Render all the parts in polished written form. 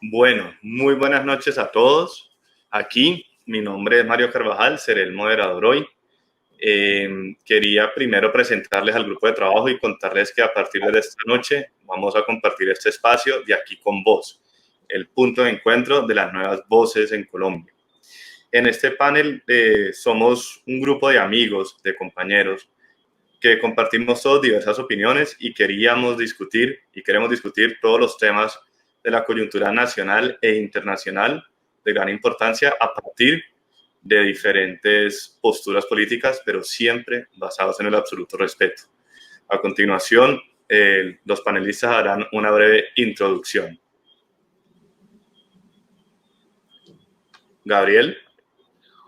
Bueno, muy buenas noches a todos. Aquí, mi nombre es Mario Carvajal, seré el moderador hoy. Quería primero presentarles al grupo de trabajo y contarles que a partir de esta noche vamos a compartir este espacio de Aquí con Voz, el punto de encuentro de las nuevas voces en Colombia. En este panel somos un grupo de amigos, de compañeros, que compartimos todas diversas opiniones y queremos discutir todos los temas de la coyuntura nacional e internacional de gran importancia a partir de diferentes posturas políticas, pero siempre basados en el absoluto respeto. A continuación, los panelistas harán una breve introducción. Gabriel.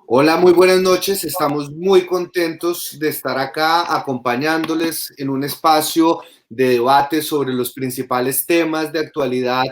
Hola, muy buenas noches. Estamos muy contentos de estar acá acompañándoles en un espacio de debate sobre los principales temas de actualidad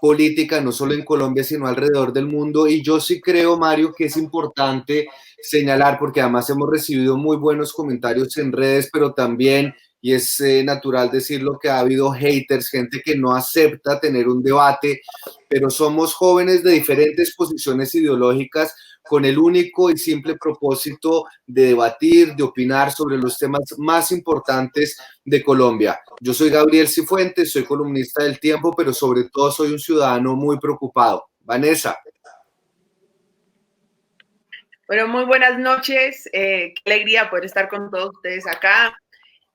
política, no solo en Colombia, sino alrededor del mundo. Y yo sí creo, Mario, que es importante señalar, porque además hemos recibido muy buenos comentarios en redes, pero también, y es natural decirlo, que ha habido haters, gente que no acepta tener un debate, pero somos jóvenes de diferentes posiciones ideológicas con el único y simple propósito de debatir, de opinar sobre los temas más importantes de Colombia. Yo soy Gabriel Cifuentes, soy columnista del Tiempo, pero sobre todo soy un ciudadano muy preocupado. Vanessa. Bueno, muy buenas noches. Qué alegría poder estar con todos ustedes acá.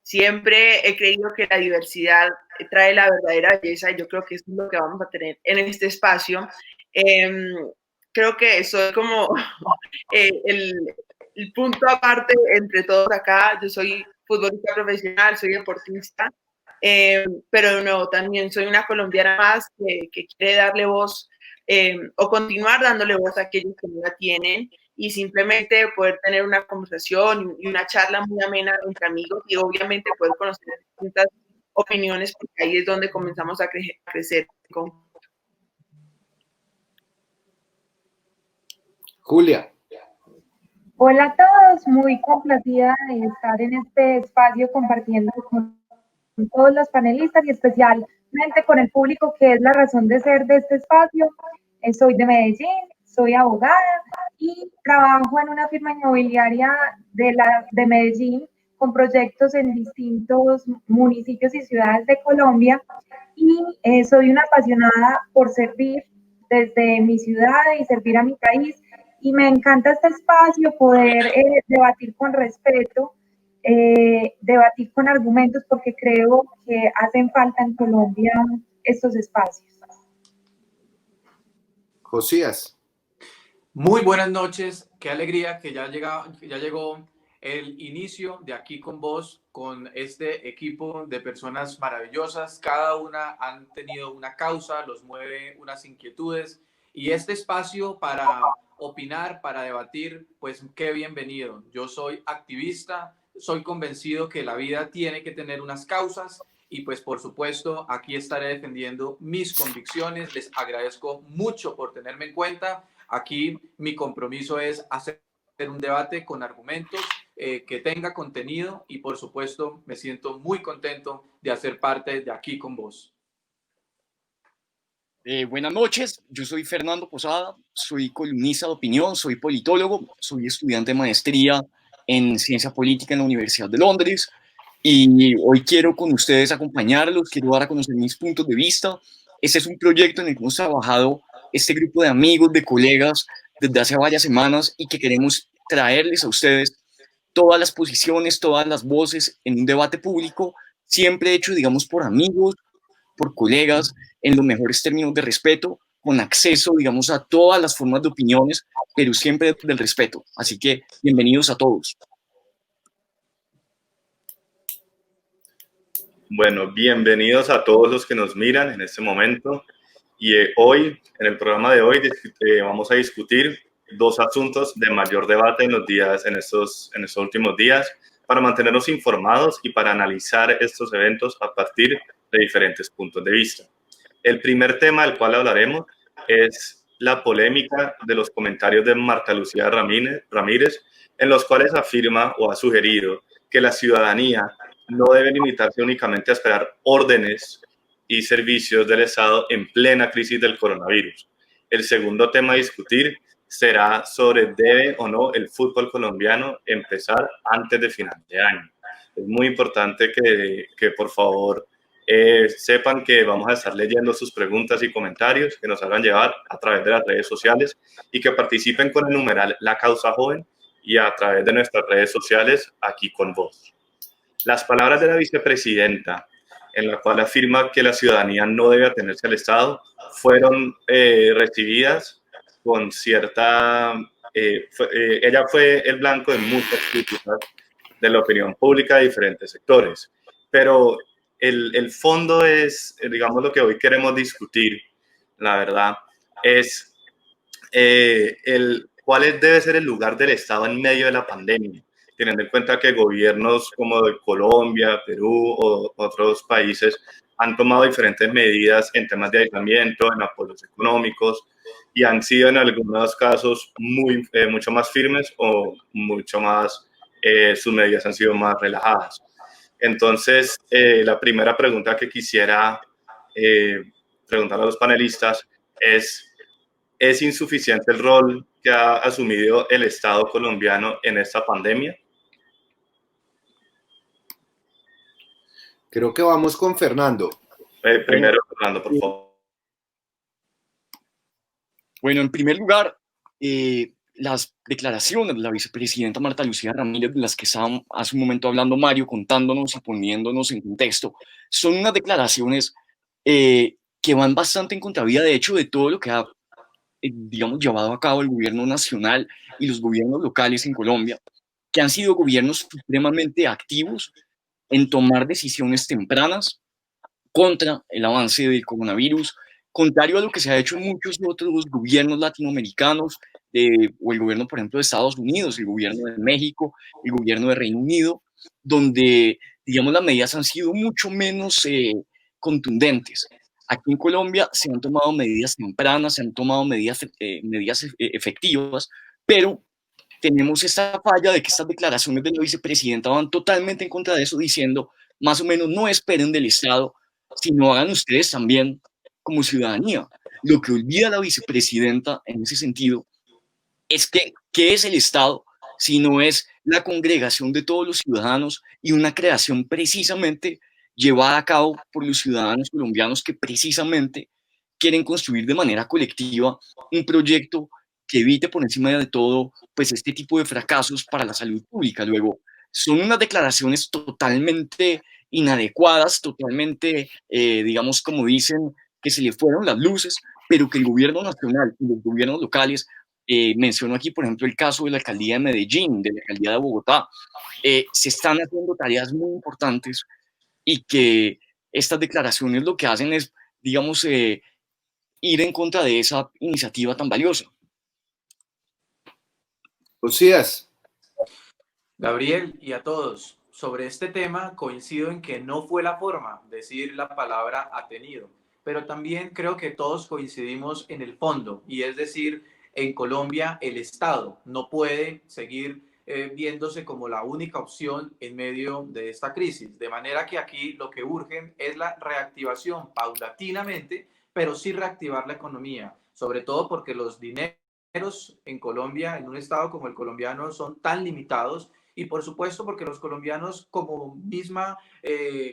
Siempre he creído que la diversidad trae la verdadera belleza y yo creo que eso es lo que vamos a tener en este espacio. Creo que soy como el punto aparte entre todos acá. Yo soy futbolista profesional, soy deportista, pero no, también soy una colombiana más que quiere darle voz o continuar dándole voz a aquellos que no la tienen y simplemente poder tener una conversación y una charla muy amena entre amigos y obviamente poder conocer distintas opiniones porque ahí es donde comenzamos a crecer. Julia. Hola a todos, muy complacida de estar en este espacio compartiendo con todos los panelistas y especialmente con el público que es la razón de ser de este espacio. Soy de Medellín, soy abogada y trabajo en una firma inmobiliaria de Medellín con proyectos en distintos municipios y ciudades de Colombia y soy una apasionada por servir desde mi ciudad y servir a mi país. Y me encanta este espacio, poder debatir con respeto, debatir con argumentos, porque creo que hacen falta en Colombia estos espacios. Josías. Muy buenas noches, qué alegría que ya llegó el inicio de Aquí con Vos, con este equipo de personas maravillosas. Cada una han tenido una causa, los mueve unas inquietudes y este espacio para opinar, para debatir, pues qué bienvenido. Yo soy activista, soy convencido que la vida tiene que tener unas causas y pues por supuesto aquí estaré defendiendo mis convicciones. Les agradezco mucho por tenerme en cuenta. Aquí mi compromiso es hacer un debate con argumentos que tenga contenido y por supuesto me siento muy contento de hacer parte de Aquí con Vos. Buenas noches, yo soy Fernando Posada, soy columnista de opinión, soy politólogo, soy estudiante de maestría en ciencia política en la Universidad de Londres y hoy quiero con ustedes acompañarlos, quiero dar a conocer mis puntos de vista. Este es un proyecto en el que hemos trabajado este grupo de amigos, de colegas desde hace varias semanas y que queremos traerles a ustedes todas las posiciones, todas las voces en un debate público, siempre hecho, digamos, por amigos, por colegas, en los mejores términos de respeto, con acceso, digamos, a todas las formas de opiniones, pero siempre del respeto. Así que, bienvenidos a todos. Bueno, bienvenidos a todos los que nos miran en este momento. Y hoy, en el programa de hoy, vamos a discutir dos asuntos de mayor debate en estos últimos días, para mantenernos informados y para analizar estos eventos a partir de diferentes puntos de vista. El primer tema del cual hablaremos es la polémica de los comentarios de Marta Lucía Ramírez, en los cuales afirma o ha sugerido que la ciudadanía no debe limitarse únicamente a esperar órdenes y servicios del Estado en plena crisis del coronavirus. El segundo tema a discutir será sobre debe o no el fútbol colombiano empezar antes de final de año. Es muy importante que por favor sepan que vamos a estar leyendo sus preguntas y comentarios, que nos hagan llegar a través de las redes sociales y que participen con el numeral La Causa Joven y a través de nuestras redes sociales aquí con vos. Las palabras de la vicepresidenta, en la cual afirma que la ciudadanía no debe atenerse al Estado, fueron recibidas con cierta... ella fue el blanco de muchas críticas de la opinión pública de diferentes sectores, pero el fondo es, digamos, lo que hoy queremos discutir, la verdad, es cuál debe ser el lugar del Estado en medio de la pandemia, teniendo en cuenta que gobiernos como de Colombia, Perú o otros países han tomado diferentes medidas en temas de aislamiento, en apoyos económicos, y han sido en algunos casos mucho más firmes o mucho más, sus medidas han sido más relajadas. Entonces, la primera pregunta que quisiera preguntar a los panelistas ¿es insuficiente el rol que ha asumido el Estado colombiano en esta pandemia? Creo que vamos con Fernando. Primero, Fernando, por favor. Bueno, en primer lugar, las declaraciones de la vicepresidenta Marta Lucía Ramírez, de las que estábamos hace un momento hablando Mario, contándonos y poniéndonos en contexto, son unas declaraciones que van bastante en contravía, de hecho, de todo lo que ha, digamos, llevado a cabo el gobierno nacional y los gobiernos locales en Colombia, que han sido gobiernos supremamente activos en tomar decisiones tempranas contra el avance del coronavirus, contrario a lo que se ha hecho en muchos otros gobiernos latinoamericanos, o el gobierno, por ejemplo, de Estados Unidos, el gobierno de México, el gobierno de Reino Unido, donde, digamos, las medidas han sido mucho menos contundentes. Aquí en Colombia se han tomado medidas tempranas, se han tomado medidas efectivas, pero tenemos esta falla de que estas declaraciones de la vicepresidenta van totalmente en contra de eso, diciendo, más o menos, no esperen del Estado, sino hagan ustedes también como ciudadanía. Lo que olvida la vicepresidenta en ese sentido es que, ¿qué es el Estado? Si no es la congregación de todos los ciudadanos y una creación precisamente llevada a cabo por los ciudadanos colombianos que precisamente quieren construir de manera colectiva un proyecto que evite por encima de todo pues este tipo de fracasos para la salud pública. Luego, son unas declaraciones totalmente inadecuadas, totalmente, digamos, como dicen, que se le fueron las luces, pero que el gobierno nacional y los gobiernos locales, menciono aquí, por ejemplo, el caso de la alcaldía de Medellín, de la alcaldía de Bogotá, se están haciendo tareas muy importantes y que estas declaraciones lo que hacen es, digamos, ir en contra de esa iniciativa tan valiosa. Osías. Gabriel, y a todos, sobre este tema coincido en que no fue la forma decir la palabra atenido, pero también creo que todos coincidimos en el fondo, y es decir, en Colombia el Estado no puede seguir viéndose como la única opción en medio de esta crisis, de manera que aquí lo que urgen es la reactivación paulatinamente, pero sí reactivar la economía, sobre todo porque los dineros en Colombia, en un estado como el colombiano, son tan limitados y por supuesto porque los colombianos como misma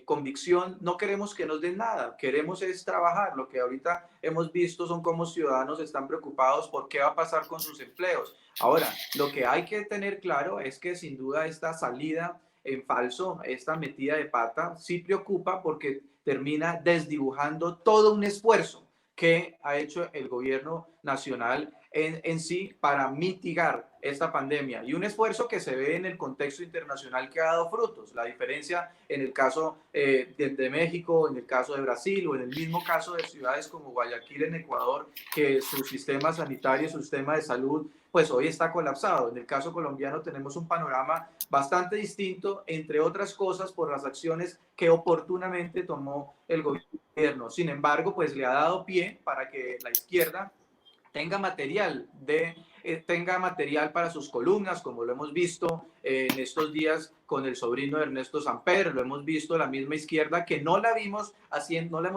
convicción no queremos que nos den nada, queremos es trabajar. Lo que ahorita hemos visto son cómo ciudadanos están preocupados por qué va a pasar con sus empleos. Ahora, lo que hay que tener claro es que sin duda esta salida en falso, esta metida de pata, sí preocupa porque termina desdibujando todo un esfuerzo que ha hecho el gobierno nacional en sí para mitigar esta pandemia y un esfuerzo que se ve en el contexto internacional que ha dado frutos. La diferencia en el caso de México, en el caso de Brasil o en el mismo caso de ciudades como Guayaquil en Ecuador, que su sistema sanitario, su sistema de salud, pues hoy está colapsado. En el caso colombiano tenemos un panorama bastante distinto, entre otras cosas por las acciones que oportunamente tomó el gobierno. Sin embargo, pues le ha dado pie para que la izquierda tenga material de tenga material para sus columnas, como lo hemos visto en estos días con el sobrino de Ernesto Samper, lo hemos visto la misma izquierda que no la hemos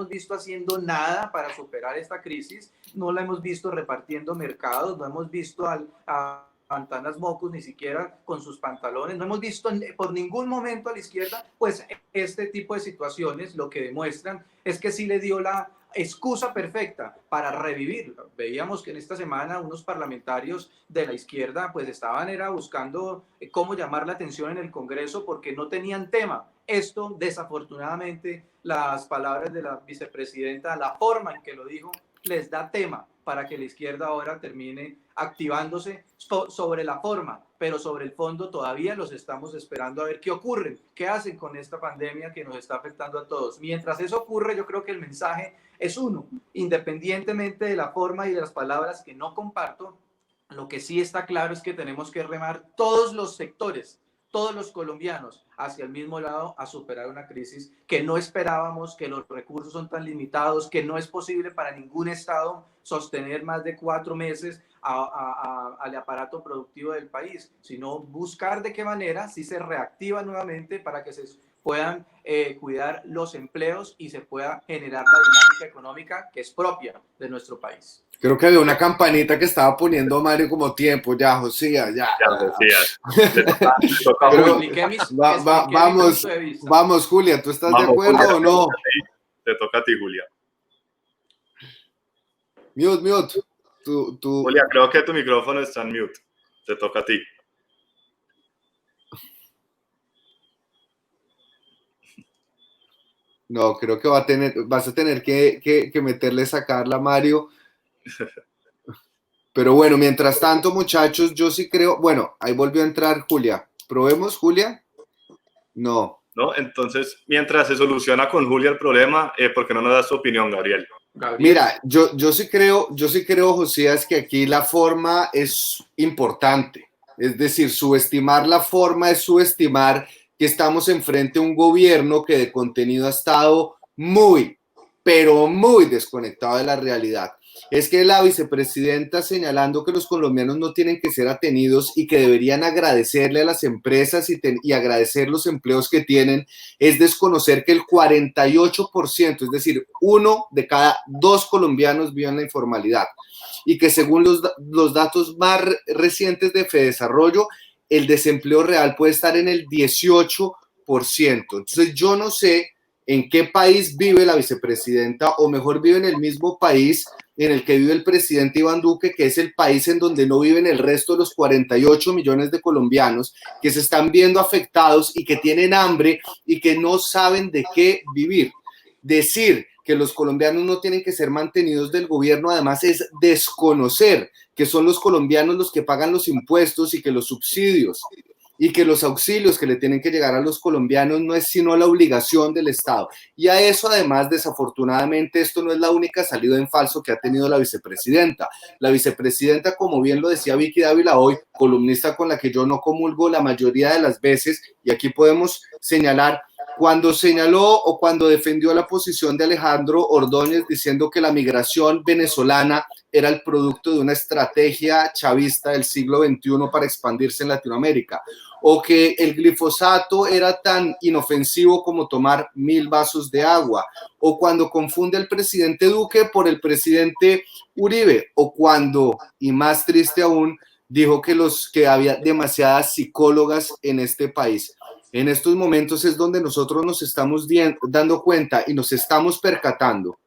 visto haciendo nada para superar esta crisis, no la hemos visto repartiendo mercados, no hemos visto a Antanas Mocus ni siquiera con sus pantalones, no hemos visto por ningún momento a la izquierda, pues este tipo de situaciones lo que demuestran es que sí le dio la excusa perfecta para revivir. Veíamos que en esta semana unos parlamentarios de la izquierda pues estaban buscando cómo llamar la atención en el Congreso porque no tenían tema. Esto, desafortunadamente, las palabras de la vicepresidenta, la forma en que lo dijo, les da tema para que la izquierda ahora termine activándose sobre la forma, pero sobre el fondo todavía los estamos esperando a ver qué ocurre, qué hacen con esta pandemia que nos está afectando a todos. Mientras eso ocurre, yo creo que el mensaje es uno, independientemente de la forma y de las palabras que no comparto, lo que sí está claro es que tenemos que remar todos los sectores, todos los colombianos hacia el mismo lado a superar una crisis que no esperábamos, que los recursos son tan limitados, que no es posible para ningún estado sostener más de 4 meses al aparato productivo del país, sino buscar de qué manera si se reactiva nuevamente para que se puedan cuidar los empleos y se pueda generar la dinámica económica que es propia de nuestro país. Creo que había una campanita que estaba poniendo Mario como tiempo, ya, Josías, ya. Vamos, Julia, ¿tú estás de acuerdo Julia, o no? Te toca a ti, Julia. Mute. Julia, creo que tu micrófono está en mute. Te toca a ti. No, creo que vas a tener que meterle sacarla, Mario. Pero bueno, mientras tanto, muchachos, yo sí creo... Bueno, ahí volvió a entrar Julia. ¿Probemos, Julia? No. No, entonces, mientras se soluciona con Julia el problema, ¿por qué no nos das tu opinión, Gabriel? Mira, yo sí creo, Josías, que aquí la forma es importante. Es decir, subestimar la forma es subestimar que estamos enfrente a un gobierno que de contenido ha estado muy, pero muy desconectado de la realidad. Es que la vicepresidenta señalando que los colombianos no tienen que ser atenidos y que deberían agradecerle a las empresas y agradecer los empleos que tienen, es desconocer que el 48%, es decir, 1 de cada 2 colombianos vive en la informalidad y que según los datos más recientes de Fedesarrollo, el desempleo real puede estar en el 18%. Entonces yo no sé en qué país vive la vicepresidenta, o mejor vive en el mismo país en el que vive el presidente Iván Duque, que es el país en donde no viven el resto de los 48 millones de colombianos que se están viendo afectados y que tienen hambre y que no saben de qué vivir. Decir que los colombianos no tienen que ser mantenidos del gobierno, además, es desconocer que son los colombianos los que pagan los impuestos y que los subsidios y que los auxilios que le tienen que llegar a los colombianos no es sino la obligación del Estado. Y a eso, además, desafortunadamente, esto no es la única salida en falso que ha tenido la vicepresidenta. La vicepresidenta, como bien lo decía Vicky Dávila hoy, columnista con la que yo no comulgo la mayoría de las veces, y aquí podemos señalar, cuando señaló o cuando defendió la posición de Alejandro Ordóñez diciendo que la migración venezolana era el producto de una estrategia chavista del siglo XXI para expandirse en Latinoamérica, o que el glifosato era tan inofensivo como tomar 1000 vasos de agua, o cuando confunde al presidente Duque por el presidente Uribe, o cuando, y más triste aún, dijo que había demasiadas psicólogas en este país. En estos momentos es donde nosotros nos estamos dando cuenta y nos estamos percatando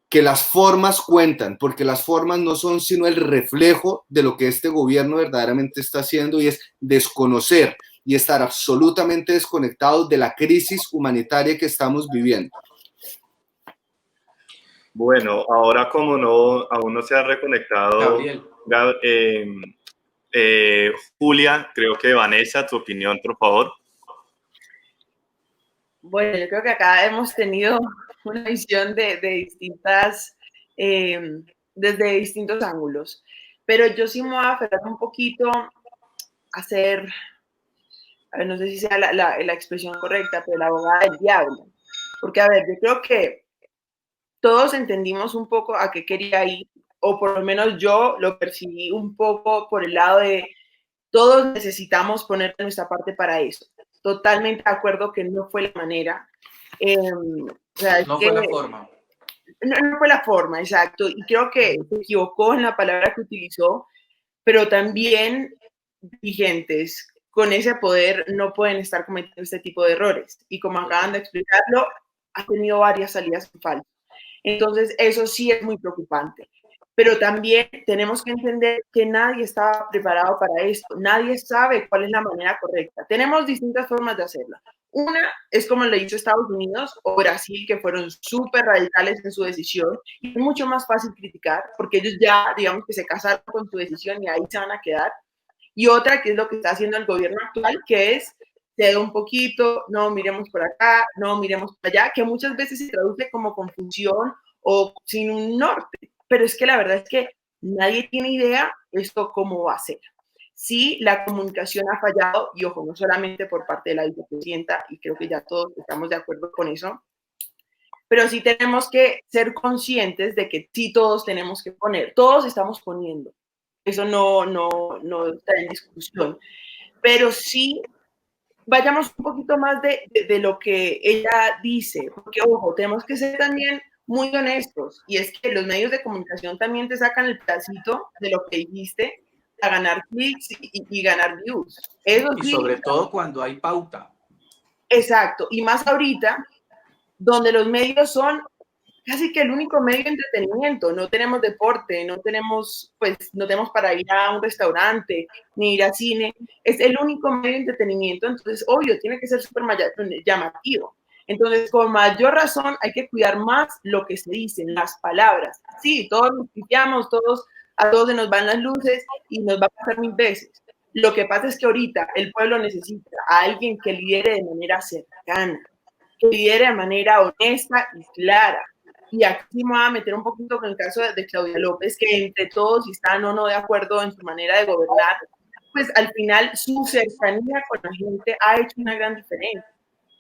que las formas cuentan, porque las formas no son sino el reflejo de lo que este gobierno verdaderamente está haciendo, y es desconocer y estar absolutamente desconectados de la crisis humanitaria que estamos viviendo. Bueno, ahora como aún no se ha reconectado Julia, creo que Vanessa, tu opinión, por favor. Bueno, yo creo que acá hemos tenido una visión de distintas, desde distintos ángulos, pero yo sí me voy a aferrar un poquito a ser, no sé si sea la expresión correcta, pero la abogada del diablo, porque a ver, yo creo que todos entendimos un poco a qué quería ir o por lo menos yo lo percibí un poco por el lado de todos necesitamos poner nuestra parte para eso. Totalmente de acuerdo que no fue la manera. O sea, No fue la forma. No fue la forma, exacto. Y creo que se equivocó en la palabra que utilizó, pero también dirigentes con ese poder no pueden estar cometiendo este tipo de errores. Y como acaban de explicarlo, ha tenido varias salidas en falso. Entonces, eso sí es muy preocupante. Pero también tenemos que entender que nadie estaba preparado para esto. Nadie sabe cuál es la manera correcta. Tenemos distintas formas de hacerlo. Una es como lo hizo Estados Unidos o Brasil, que fueron súper radicales en su decisión. Y es mucho más fácil criticar porque ellos ya, digamos que se casaron con su decisión y ahí se van a quedar. Y otra, que es lo que está haciendo el gobierno actual, que es cede un poquito, no miremos por acá, no miremos por allá, que muchas veces se traduce como confusión o sin un norte. Pero es que la verdad es que nadie tiene idea esto cómo va a ser. Sí, la comunicación ha fallado, y ojo, no solamente por parte de la vicepresidenta, y creo que ya todos estamos de acuerdo con eso, pero sí tenemos que ser conscientes de que sí todos tenemos que poner, todos estamos poniendo. Eso no está en discusión. Pero sí, vayamos un poquito más de lo que ella dice, porque, ojo, tenemos que ser también muy honestos, y es que los medios de comunicación también te sacan el pedacito de lo que dijiste a ganar clics y ganar views. Eso Y sí, sobre todo cuando hay pauta. exacto, y más ahorita, donde los medios son casi que el único medio de entretenimiento. No tenemos deporte, no tenemos para ir a un restaurante, ni ir a cine. Es el único medio de entretenimiento, entonces, obvio, tiene que ser súper llamativo. Entonces, con mayor razón, hay que cuidar más lo que se dicen, las palabras. Sí, todos nos piteamos, a todos se nos van las luces y nos va a pasar 1000 veces. Lo que pasa es que ahorita el pueblo necesita a alguien que lidere de manera cercana, que lidere de manera honesta y clara. Y aquí me voy a meter un poquito con el caso de Claudia López, que entre todos, si están o no de acuerdo en su manera de gobernar, pues al final su cercanía con la gente ha hecho una gran diferencia.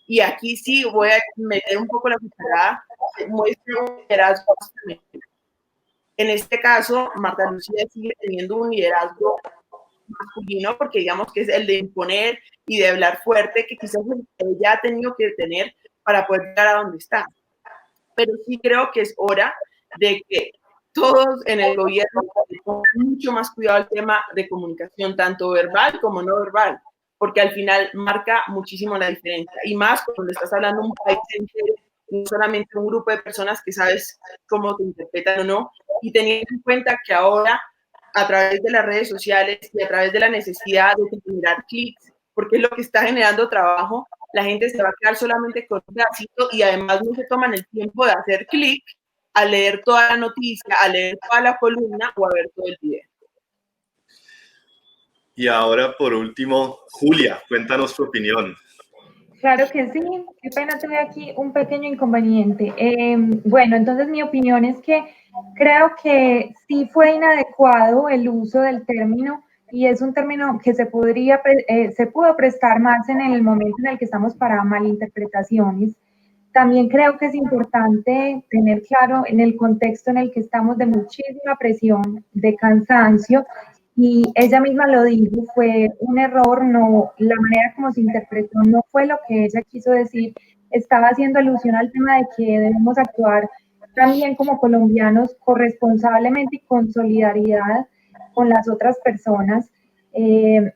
Y aquí sí voy a meter un poco la cucharada, muestra un liderazgo. En este caso, Marta Lucía sigue teniendo un liderazgo masculino, porque digamos que es el de imponer y de hablar fuerte, que quizás ella ha tenido que tener para poder llegar a donde está. Pero sí creo que es hora de que todos en el gobierno pongan mucho más cuidado al tema de comunicación, tanto verbal como no verbal, porque al final marca muchísimo la diferencia. Y más cuando estás hablando de un país entero, no solamente un grupo de personas que sabes cómo te interpretan o no, y teniendo en cuenta que ahora, a través de las redes sociales y a través de la necesidad de generar clics, porque es lo que está generando trabajo, la gente se va a quedar solamente con un pedacito y además no se toman el tiempo de hacer clic a leer toda la noticia, a leer toda la columna o a ver todo el video. Y ahora, por último, Julia, cuéntanos tu opinión. Claro que sí, qué pena, tuve aquí un pequeño inconveniente. Bueno, entonces mi opinión es que creo que sí fue inadecuado el uso del término, y es un término que se pudo prestar más en el momento en el que estamos para malinterpretaciones. También creo que es importante tener claro en el contexto en el que estamos de muchísima presión, de cansancio, y ella misma lo dijo, fue un error, no, la manera como se interpretó no fue lo que ella quiso decir, estaba haciendo alusión al tema de que debemos actuar también como colombianos corresponsablemente y con solidaridad con las otras personas.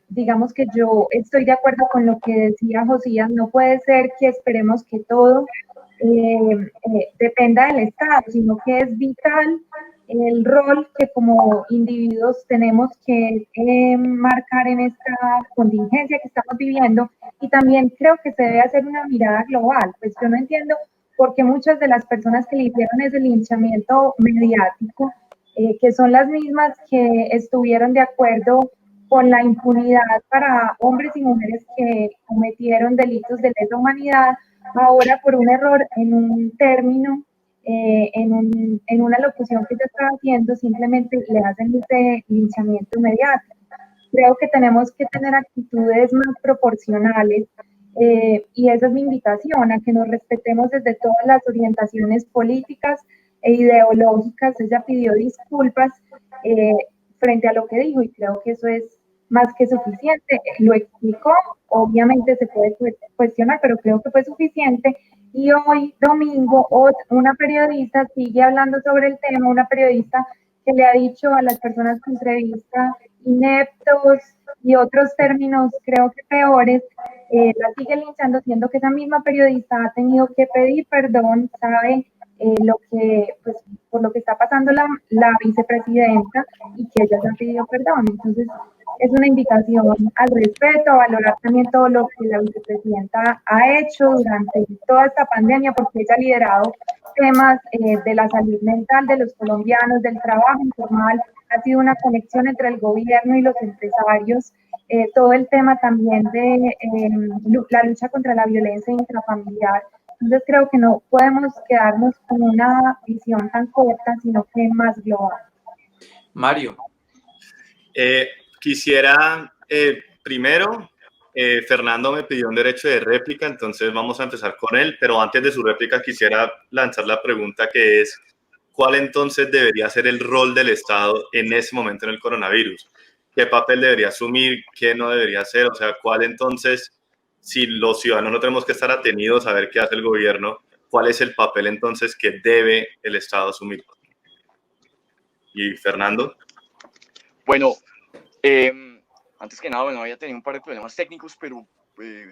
Digamos que yo estoy de acuerdo con lo que decía Josías, no puede ser que esperemos que todo dependa del Estado, sino que es vital el rol que como individuos tenemos que marcar en esta contingencia que estamos viviendo, y también creo que se debe hacer una mirada global. Pues yo no entiendo por qué muchas de las personas que le hicieron ese linchamiento mediático, que son las mismas que estuvieron de acuerdo con la impunidad para hombres y mujeres que cometieron delitos de lesa humanidad, ahora por un error en un término, en una locución que se estaba haciendo, simplemente le hacen ese linchamiento mediático. Creo que tenemos que tener actitudes más proporcionales, y esa es mi invitación, a que nos respetemos desde todas las orientaciones políticas, e ideológicas. Ella pidió disculpas frente a lo que dijo y creo que eso es más que suficiente. Lo explicó, obviamente se puede cuestionar, pero creo que fue suficiente. Y hoy, domingo, una periodista sigue hablando sobre el tema, una periodista que le ha dicho a las personas que entrevista ineptos y otros términos creo que peores, la sigue linchando, siendo que esa misma periodista ha tenido que pedir perdón, sabe lo que, pues, por lo que está pasando la vicepresidenta y que ella ya pidió perdón. Entonces, es una invitación al respeto, a valorar también todo lo que la vicepresidenta ha hecho durante toda esta pandemia, porque ella ha liderado temas de la salud mental de los colombianos, del trabajo informal, ha sido una conexión entre el gobierno y los empresarios, todo el tema también de la lucha contra la violencia intrafamiliar. Entonces creo que no podemos quedarnos con una visión tan corta, sino que más global. Mario. Quisiera, primero, Fernando me pidió un derecho de réplica, entonces vamos a empezar con él, pero antes de su réplica quisiera lanzar la pregunta que es, ¿cuál entonces debería ser el rol del Estado en ese momento en el coronavirus? ¿Qué papel debería asumir? ¿Qué no debería hacer? O sea, ¿cuál entonces, si los ciudadanos no tenemos que estar atenidos a ver qué hace el gobierno, cuál es el papel entonces que debe el Estado asumir? Y Fernando. Bueno, antes que nada, bueno, había tenido un par de problemas técnicos, pero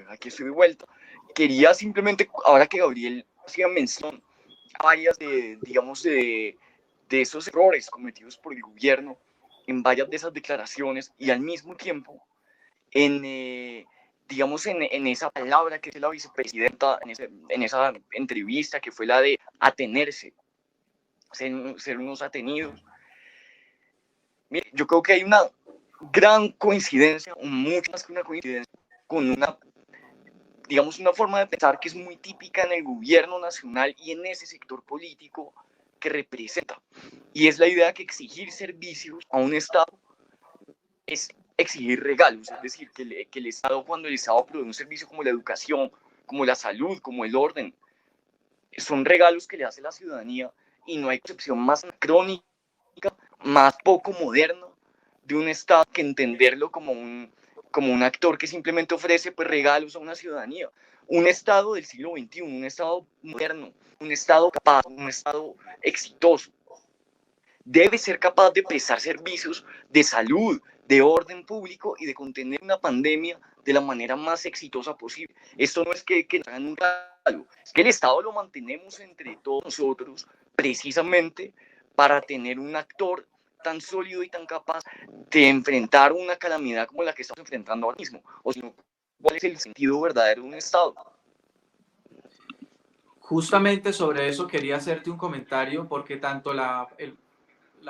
aquí estoy de vuelta. Quería simplemente, ahora que Gabriel hacía mención a varias digamos, de esos errores cometidos por el gobierno en varias de esas declaraciones y al mismo tiempo digamos, en esa palabra que es la vicepresidenta, en esa entrevista que fue la de atenerse, ser unos atenidos. Mire, yo creo que hay una gran coincidencia, mucho más que una coincidencia, con una, digamos, una forma de pensar que es muy típica en el gobierno nacional y en ese sector político que representa. Y es la idea que exigir servicios a un Estado es exigir regalos, es decir, que el Estado, cuando el Estado provee un servicio como la educación, como la salud, como el orden, son regalos que le hace la ciudadanía y no hay excepción más anacrónica, más poco moderna de un Estado que entenderlo como un actor que simplemente ofrece pues, regalos a una ciudadanía. Un Estado del siglo XXI, un Estado moderno, un Estado capaz, un Estado exitoso, debe ser capaz de prestar servicios de salud, de orden público y de contener una pandemia de la manera más exitosa posible. Esto no es que nos hagan un regalo, es que el Estado lo mantenemos entre todos nosotros precisamente para tener un actor tan sólido y tan capaz de enfrentar una calamidad como la que estamos enfrentando ahora mismo. O sino, ¿cuál es el sentido verdadero de un Estado? Justamente sobre eso quería hacerte un comentario, porque tanto la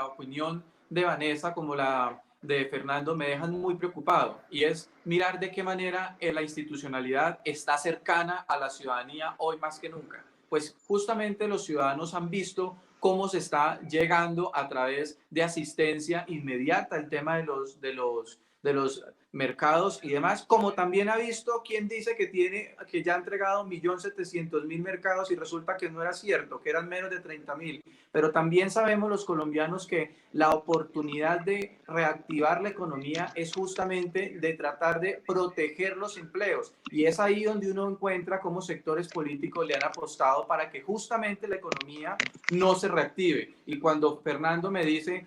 opinión de Vanessa como la de Fernando me dejan muy preocupado, y es mirar de qué manera la institucionalidad está cercana a la ciudadanía hoy más que nunca. Pues justamente los ciudadanos han visto cómo se está llegando a través de asistencia inmediata el tema de los mercados y demás, como también ha visto quien dice que ya ha entregado 1.700.000 mercados y resulta que no era cierto, que eran menos de 30.000. Pero también sabemos los colombianos que la oportunidad de reactivar la economía es justamente de tratar de proteger los empleos, y es ahí donde uno encuentra cómo sectores políticos le han apostado para que justamente la economía no se reactive. Y cuando Fernando me dice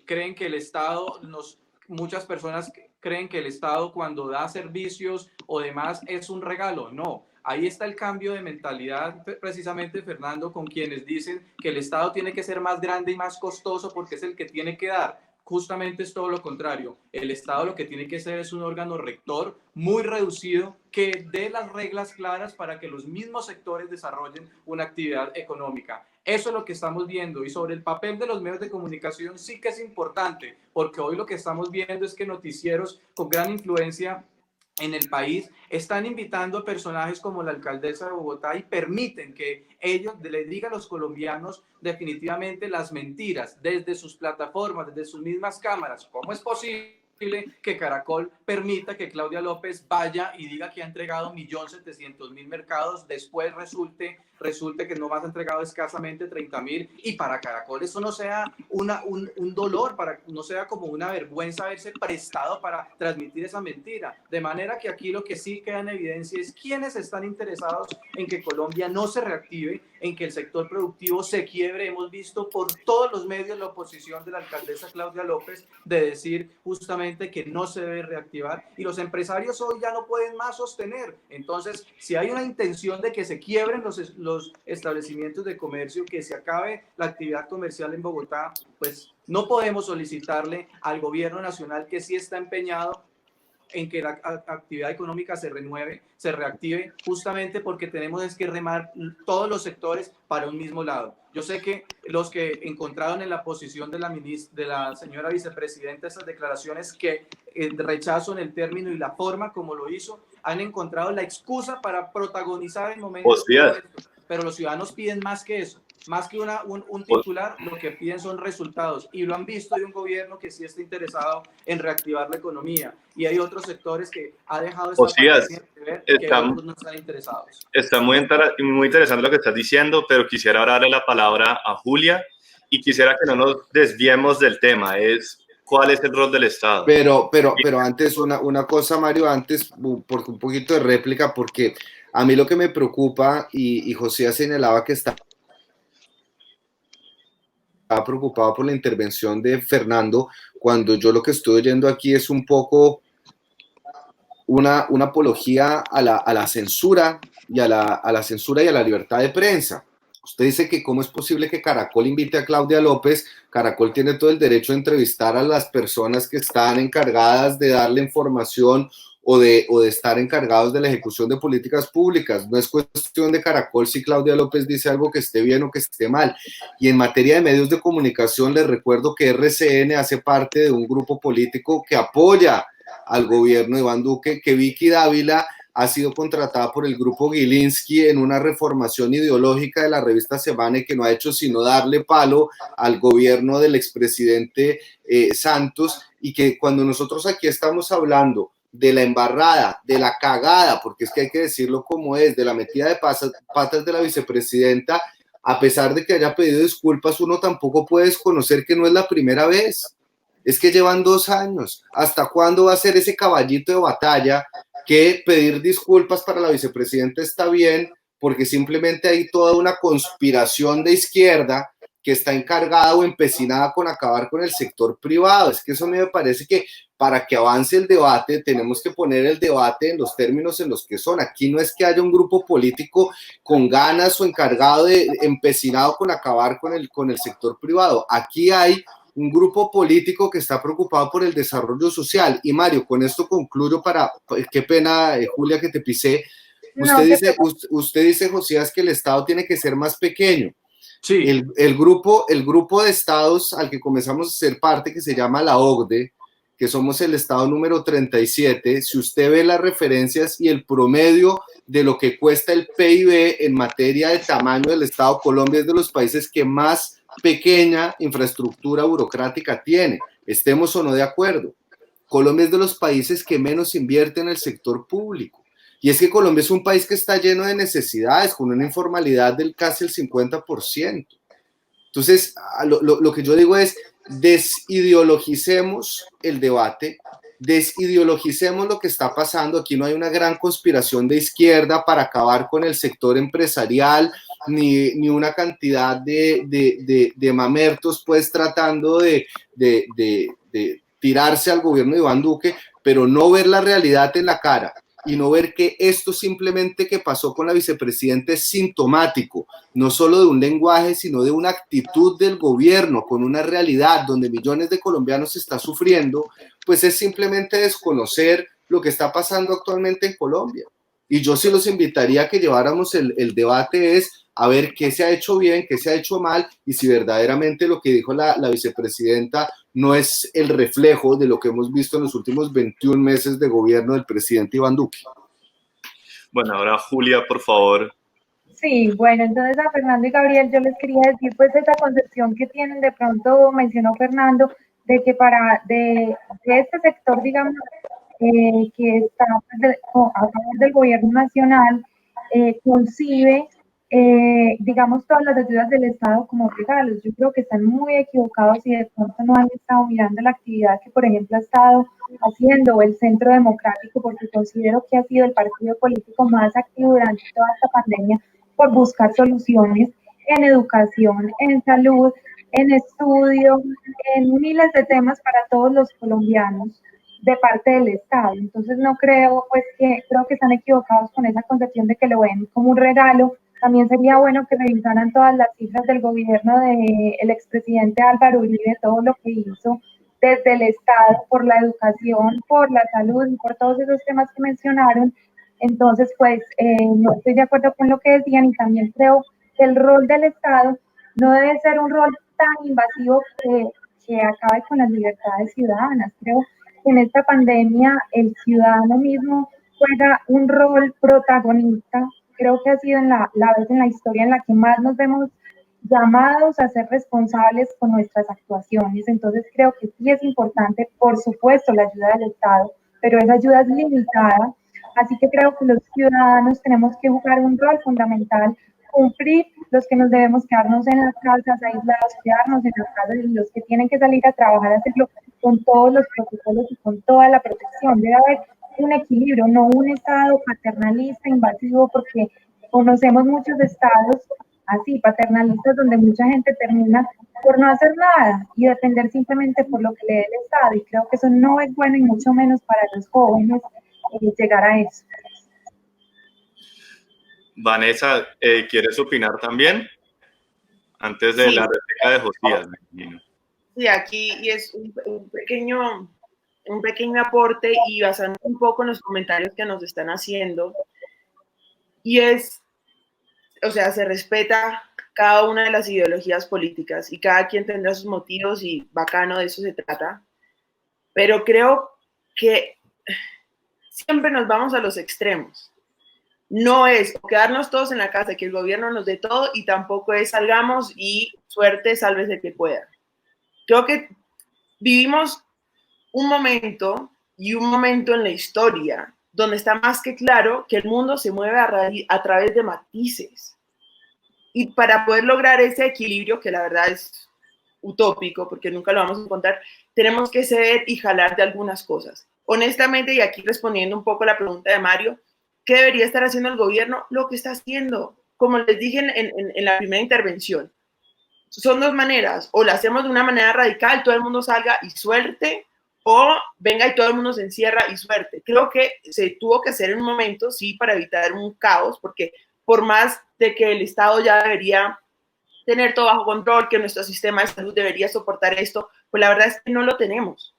creen que el Estado muchas personas creen que el Estado cuando da servicios o demás es un regalo. No, ahí está el cambio de mentalidad precisamente, Fernando, con quienes dicen que el Estado tiene que ser más grande y más costoso porque es el que tiene que dar. Justamente es todo lo contrario. El Estado lo que tiene que ser es un órgano rector muy reducido que dé las reglas claras para que los mismos sectores desarrollen una actividad económica. Eso es lo que estamos viendo, y sobre el papel de los medios de comunicación sí que es importante, porque hoy lo que estamos viendo es que noticieros con gran influencia en el país están invitando a personajes como la alcaldesa de Bogotá y permiten que ellos le digan a los colombianos definitivamente las mentiras desde sus plataformas, desde sus mismas cámaras. ¿Cómo es posible que Caracol permita que Claudia López vaya y diga que ha entregado 1.700.000 mercados, después resulte que no más ha entregado escasamente 30.000, y para Caracol eso no sea un dolor, no sea como una vergüenza haberse prestado para transmitir esa mentira? De manera que aquí lo que sí queda en evidencia es quiénes están interesados en que Colombia no se reactive, en que el sector productivo se quiebre. Hemos visto por todos los medios la oposición de la alcaldesa Claudia López de decir justamente que no se debe reactivar, y los empresarios hoy ya no pueden más sostener. Entonces, si hay una intención de que se quiebren los establecimientos de comercio, que se acabe la actividad comercial en Bogotá, pues no podemos solicitarle al gobierno nacional, que sí está empeñado en que la actividad económica se renueve, se reactive, justamente porque tenemos que remar todos los sectores para un mismo lado. Yo sé que los que encontraron en la posición de la señora vicepresidenta esas declaraciones que rechazan el término y la forma como lo hizo, han encontrado la excusa para protagonizar el momento. Pero los ciudadanos piden más que eso. Más que un titular, lo que piden son resultados, y lo han visto de un gobierno que sí está interesado en reactivar la economía, y hay otros sectores que ha dejado esta pandemia de ver que otros no están interesados. Está muy interesante lo que estás diciendo, pero quisiera ahora darle la palabra a Julia, y quisiera que no nos desviemos del tema, ¿cuál es el rol del Estado? Pero antes, una cosa, Mario, antes, porque un poquito de réplica, porque a mí lo que me preocupa, y José señalaba que estaba preocupado por la intervención de Fernando, cuando yo lo que estoy oyendo aquí es un poco una apología a la censura y a la censura y a la libertad de prensa. Usted dice que cómo es posible que Caracol invite a Claudia López. Caracol tiene todo el derecho de entrevistar a las personas que están encargadas de darle información o de estar encargados de la ejecución de políticas públicas. No es cuestión de Caracol si Claudia López dice algo que esté bien o que esté mal. Y en materia de medios de comunicación, les recuerdo que RCN hace parte de un grupo político que apoya al gobierno de Iván Duque, que Vicky Dávila ha sido contratada por el grupo Gilinski en una reformación ideológica de la revista Semana, y que no ha hecho sino darle palo al gobierno del expresidente Santos, y que cuando nosotros aquí estamos hablando de la embarrada, de la cagada, porque es que hay que decirlo como es, de la metida de patas de la vicepresidenta, a pesar de que haya pedido disculpas, uno tampoco puede desconocer que no es la primera vez. Es que llevan 2 años. ¿Hasta cuándo va a ser ese caballito de batalla que pedir disculpas para la vicepresidenta está bien, porque simplemente hay toda una conspiración de izquierda que está encargada o empecinada con acabar con el sector privado? Es que eso me parece que para que avance el debate tenemos que poner el debate en los términos en los que son. Aquí no es que haya un grupo político con ganas o encargado empecinado con acabar con el sector privado. Aquí hay un grupo político que está preocupado por el desarrollo social. Y Mario, con esto concluyo qué pena, Julia, que te pisé. Usted dice, Josías, que el Estado tiene que ser más pequeño. Sí. El grupo de estados al que comenzamos a ser parte, que se llama la OCDE, que somos el estado número 37, si usted ve las referencias y el promedio de lo que cuesta el PIB en materia de tamaño del Estado, Colombia es de los países que más pequeña infraestructura burocrática tiene, estemos o no de acuerdo. Colombia es de los países que menos invierte en el sector público. Y es que Colombia es un país que está lleno de necesidades, con una informalidad del casi el 50%. Entonces, lo que yo digo es, desideologicemos el debate, desideologicemos lo que está pasando. Aquí no hay una gran conspiración de izquierda para acabar con el sector empresarial, ni una cantidad de mamertos pues tratando de tirarse al gobierno de Iván Duque, pero no ver la realidad en la cara y no ver que esto simplemente que pasó con la vicepresidenta es sintomático, no solo de un lenguaje, sino de una actitud del gobierno con una realidad donde millones de colombianos están sufriendo, pues es simplemente desconocer lo que está pasando actualmente en Colombia. Y yo sí los invitaría a que lleváramos el debate es a ver qué se ha hecho bien, qué se ha hecho mal, y si verdaderamente lo que dijo la vicepresidenta no es el reflejo de lo que hemos visto en los últimos 21 meses de gobierno del presidente Iván Duque. Bueno, ahora Julia, por favor. Sí, bueno, entonces a Fernando y Gabriel yo les quería decir pues esa concepción que tienen, de pronto mencionó Fernando, de que de este sector, digamos, que está a favor del gobierno nacional, concibe, digamos, todas las ayudas del Estado como regalos. Yo creo que están muy equivocados y de pronto no han estado mirando la actividad que, por ejemplo, ha estado haciendo el Centro Democrático, porque considero que ha sido el partido político más activo durante toda esta pandemia por buscar soluciones en educación, en salud, en estudio, en miles de temas para todos los colombianos de parte del Estado. Entonces no creo, pues creo que están equivocados con esa concepción de que lo ven como un regalo. También sería bueno que revisaran todas las cifras del gobierno del expresidente Álvaro Uribe, todo lo que hizo desde el Estado por la educación, por la salud y por todos esos temas que mencionaron. Entonces, pues no estoy de acuerdo con lo que decían y también creo que el rol del Estado no debe ser un rol tan invasivo que acabe con las libertades ciudadanas. Creo que en esta pandemia el ciudadano mismo juega un rol protagonista. Creo que ha sido la vez en la historia en la que más nos vemos llamados a ser responsables con nuestras actuaciones. Entonces creo que sí es importante, por supuesto, la ayuda del Estado, pero esa ayuda es limitada. Así que creo que los ciudadanos tenemos que jugar un rol fundamental, cumplir, los que nos debemos quedarnos en las casas, aislados, quedarnos en las casas, y los que tienen que salir a trabajar, hacerlo con todos los protocolos y con toda la protección. Debe haber un equilibrio, no un Estado paternalista, invasivo, porque conocemos muchos estados así, paternalistas, donde mucha gente termina por no hacer nada y depender simplemente por lo que le dé el Estado. Y creo que eso no es bueno y mucho menos para los jóvenes llegar a eso. Vanessa, ¿quieres opinar también? Antes de la réplica de Josías. Sí, aquí y es un pequeño aporte y basando un poco en los comentarios que nos están haciendo. Y o sea, se respeta cada una de las ideologías políticas y cada quien tendrá sus motivos y bacano, de eso se trata. Pero creo que siempre nos vamos a los extremos. No es quedarnos todos en la casa, que el gobierno nos dé todo, y tampoco es salgamos y suerte, sálvese que pueda. Creo que vivimos un momento en la historia donde está más que claro que el mundo se mueve a través de matices. Y para poder lograr ese equilibrio, que la verdad es utópico, porque nunca lo vamos a encontrar, tenemos que ceder y jalar de algunas cosas. Honestamente, y aquí respondiendo un poco a la pregunta de Mario, ¿qué debería estar haciendo el gobierno? Lo que está haciendo. Como les dije en la primera intervención, son dos maneras: o la hacemos de una manera radical, todo el mundo salga y suerte, o venga y todo el mundo se encierra y suerte. Creo que se tuvo que hacer en un momento, sí, para evitar un caos, porque por más de que el Estado ya debería tener todo bajo control, que nuestro sistema de salud debería soportar esto, pues la verdad es que no lo tenemos.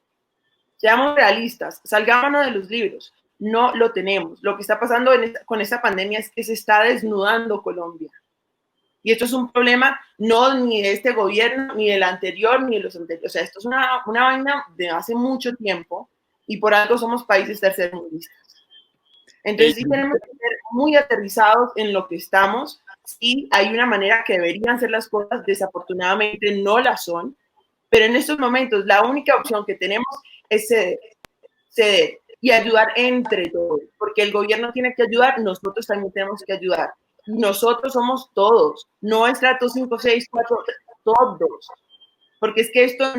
Seamos realistas, salgámonos de los libros, no lo tenemos. Lo que está pasando con esta pandemia es que se está desnudando Colombia. Y esto es un problema no ni de este gobierno, ni del anterior, ni de los anteriores. O sea, esto es una vaina de hace mucho tiempo y por algo somos países tercermundistas. Entonces sí tenemos que ser muy aterrizados en lo que estamos. Sí, hay una manera que deberían ser las cosas, desafortunadamente no las son, pero en estos momentos la única opción que tenemos es ceder y ayudar entre todos, porque el gobierno tiene que ayudar, nosotros también tenemos que ayudar. Nosotros somos todos, no estrato 5, 6, 4, todos, porque es que esto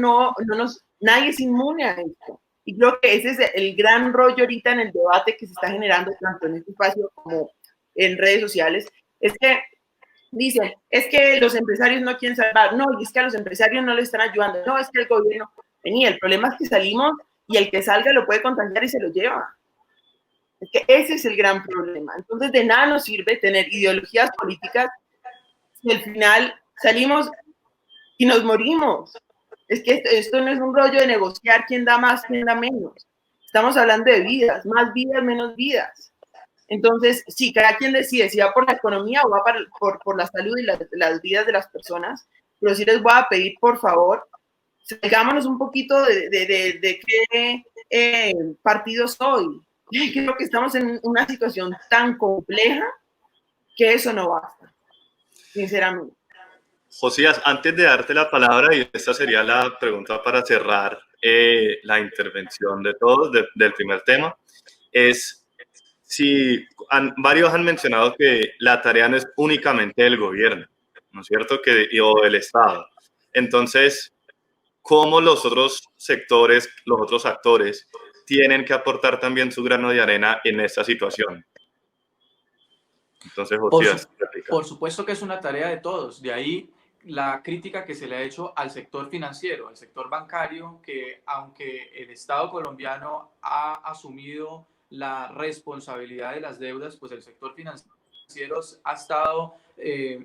nadie es inmune a esto. Y creo que ese es el gran rollo ahorita en el debate que se está generando tanto en este espacio como en redes sociales, es que dicen, es que los empresarios no quieren salvar, no, y es que a los empresarios no les están ayudando, no, es que el gobierno, venía, el problema es que salimos y el que salga lo puede contagiar y se lo lleva. Es que ese es el gran problema. Entonces, de nada nos sirve tener ideologías políticas si al final salimos y nos morimos. Es que esto no es un rollo de negociar quién da más, quién da menos. Estamos hablando de vidas, más vidas, menos vidas. Entonces, sí, cada quien decide si va por la economía o va por la salud y las vidas de las personas, pero sí les voy a pedir, por favor, salgámonos un poquito de qué partido soy. Creo que estamos en una situación tan compleja que eso no basta, sinceramente. Josías, antes de darte la palabra, y esta sería la pregunta para cerrar la intervención de todos del primer tema, es si varios han mencionado que la tarea no es únicamente del gobierno, ¿no es cierto? O del Estado. Entonces, ¿cómo los otros sectores, los otros actores, tienen que aportar también su grano de arena en esta situación? Entonces, Josías, por supuesto que es una tarea de todos. De ahí la crítica que se le ha hecho al sector financiero, al sector bancario, que aunque el Estado colombiano ha asumido la responsabilidad de las deudas, pues el sector financiero ha estado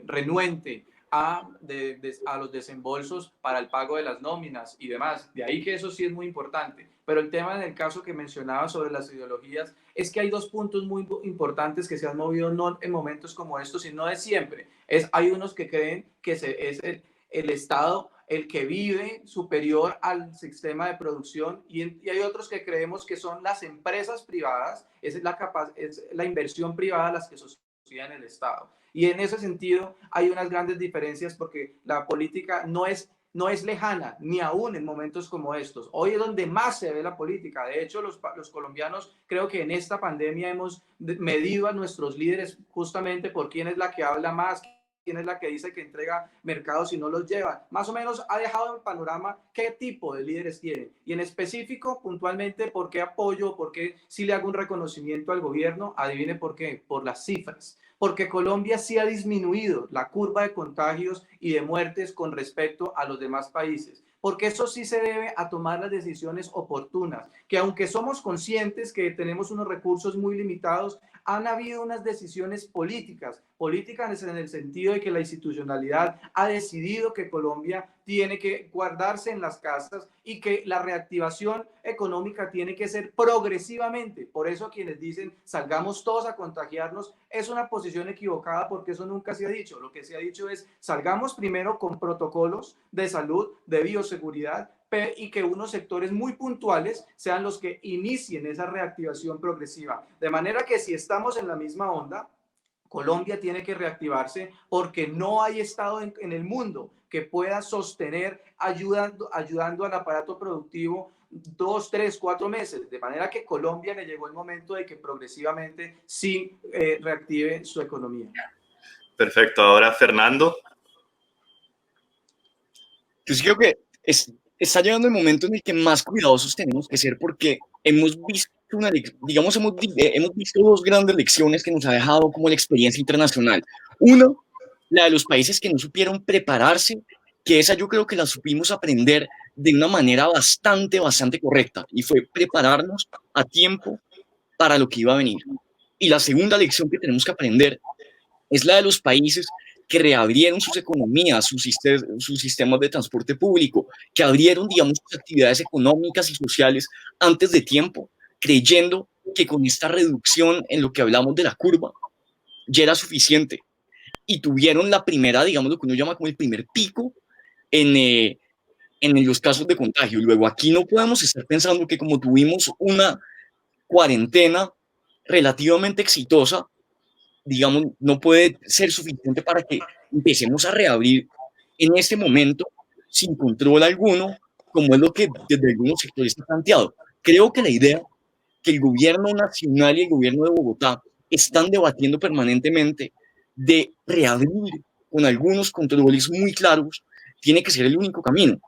renuente a los desembolsos para el pago de las nóminas y demás. De ahí que eso sí es muy importante. Pero el tema en el caso que mencionaba sobre las ideologías es que hay dos puntos muy importantes que se han movido no en momentos como estos, sino de siempre. Hay unos que creen que es el Estado el que vive superior al sistema de producción y hay otros que creemos que son las empresas privadas, es la inversión privada las que sostienen el Estado. Y en ese sentido hay unas grandes diferencias porque la política no es lejana, ni aún en momentos como estos. Hoy es donde más se ve la política. De hecho, los colombianos creo que en esta pandemia hemos medido a nuestros líderes justamente por quién es la que habla más, quién es la que dice que entrega mercados y no los lleva. Más o menos ha dejado en panorama qué tipo de líderes tiene. Y en específico, puntualmente, por qué apoyo, por qué si le hago un reconocimiento al gobierno, adivine por qué, por las cifras. Porque Colombia sí ha disminuido la curva de contagios y de muertes con respecto a los demás países. Porque eso sí se debe a tomar las decisiones oportunas, que aunque somos conscientes que tenemos unos recursos muy limitados, han habido unas decisiones políticas en el sentido de que la institucionalidad ha decidido que Colombia tiene que guardarse en las casas y que la reactivación económica tiene que ser progresivamente. Por eso quienes dicen salgamos todos a contagiarnos es una posición equivocada porque eso nunca se ha dicho. Lo que se ha dicho es salgamos primero con protocolos de salud, de bioseguridad, y que unos sectores muy puntuales sean los que inicien esa reactivación progresiva. De manera que si estamos en la misma onda, Colombia tiene que reactivarse porque no hay Estado en el mundo que pueda sostener ayudando al aparato productivo 2, 3, 4 meses. De manera que Colombia le llegó el momento de que progresivamente sí reactive su economía. Perfecto. Ahora, Fernando. Yo sí creo que está llegando el momento en el que más cuidadosos tenemos que ser porque hemos visto hemos visto dos grandes lecciones que nos ha dejado como la experiencia internacional. Una, la de los países que no supieron prepararse, que esa yo creo que la supimos aprender de una manera bastante correcta y fue prepararnos a tiempo para lo que iba a venir. Y la segunda lección que tenemos que aprender es la de los países que reabrieron sus economías, sus sistemas de transporte público, que abrieron, digamos, sus actividades económicas y sociales antes de tiempo, creyendo que con esta reducción en lo que hablamos de la curva ya era suficiente. Y tuvieron la primera, digamos, lo que uno llama como el primer pico en los casos de contagio. Luego aquí no podemos estar pensando que como tuvimos una cuarentena relativamente exitosa, digamos, no puede ser suficiente para que empecemos a reabrir en este momento sin control alguno, como es lo que desde algunos sectores está planteado. Creo que la idea que el gobierno nacional y el gobierno de Bogotá están debatiendo permanentemente de reabrir con algunos controles muy claros tiene que ser el único camino.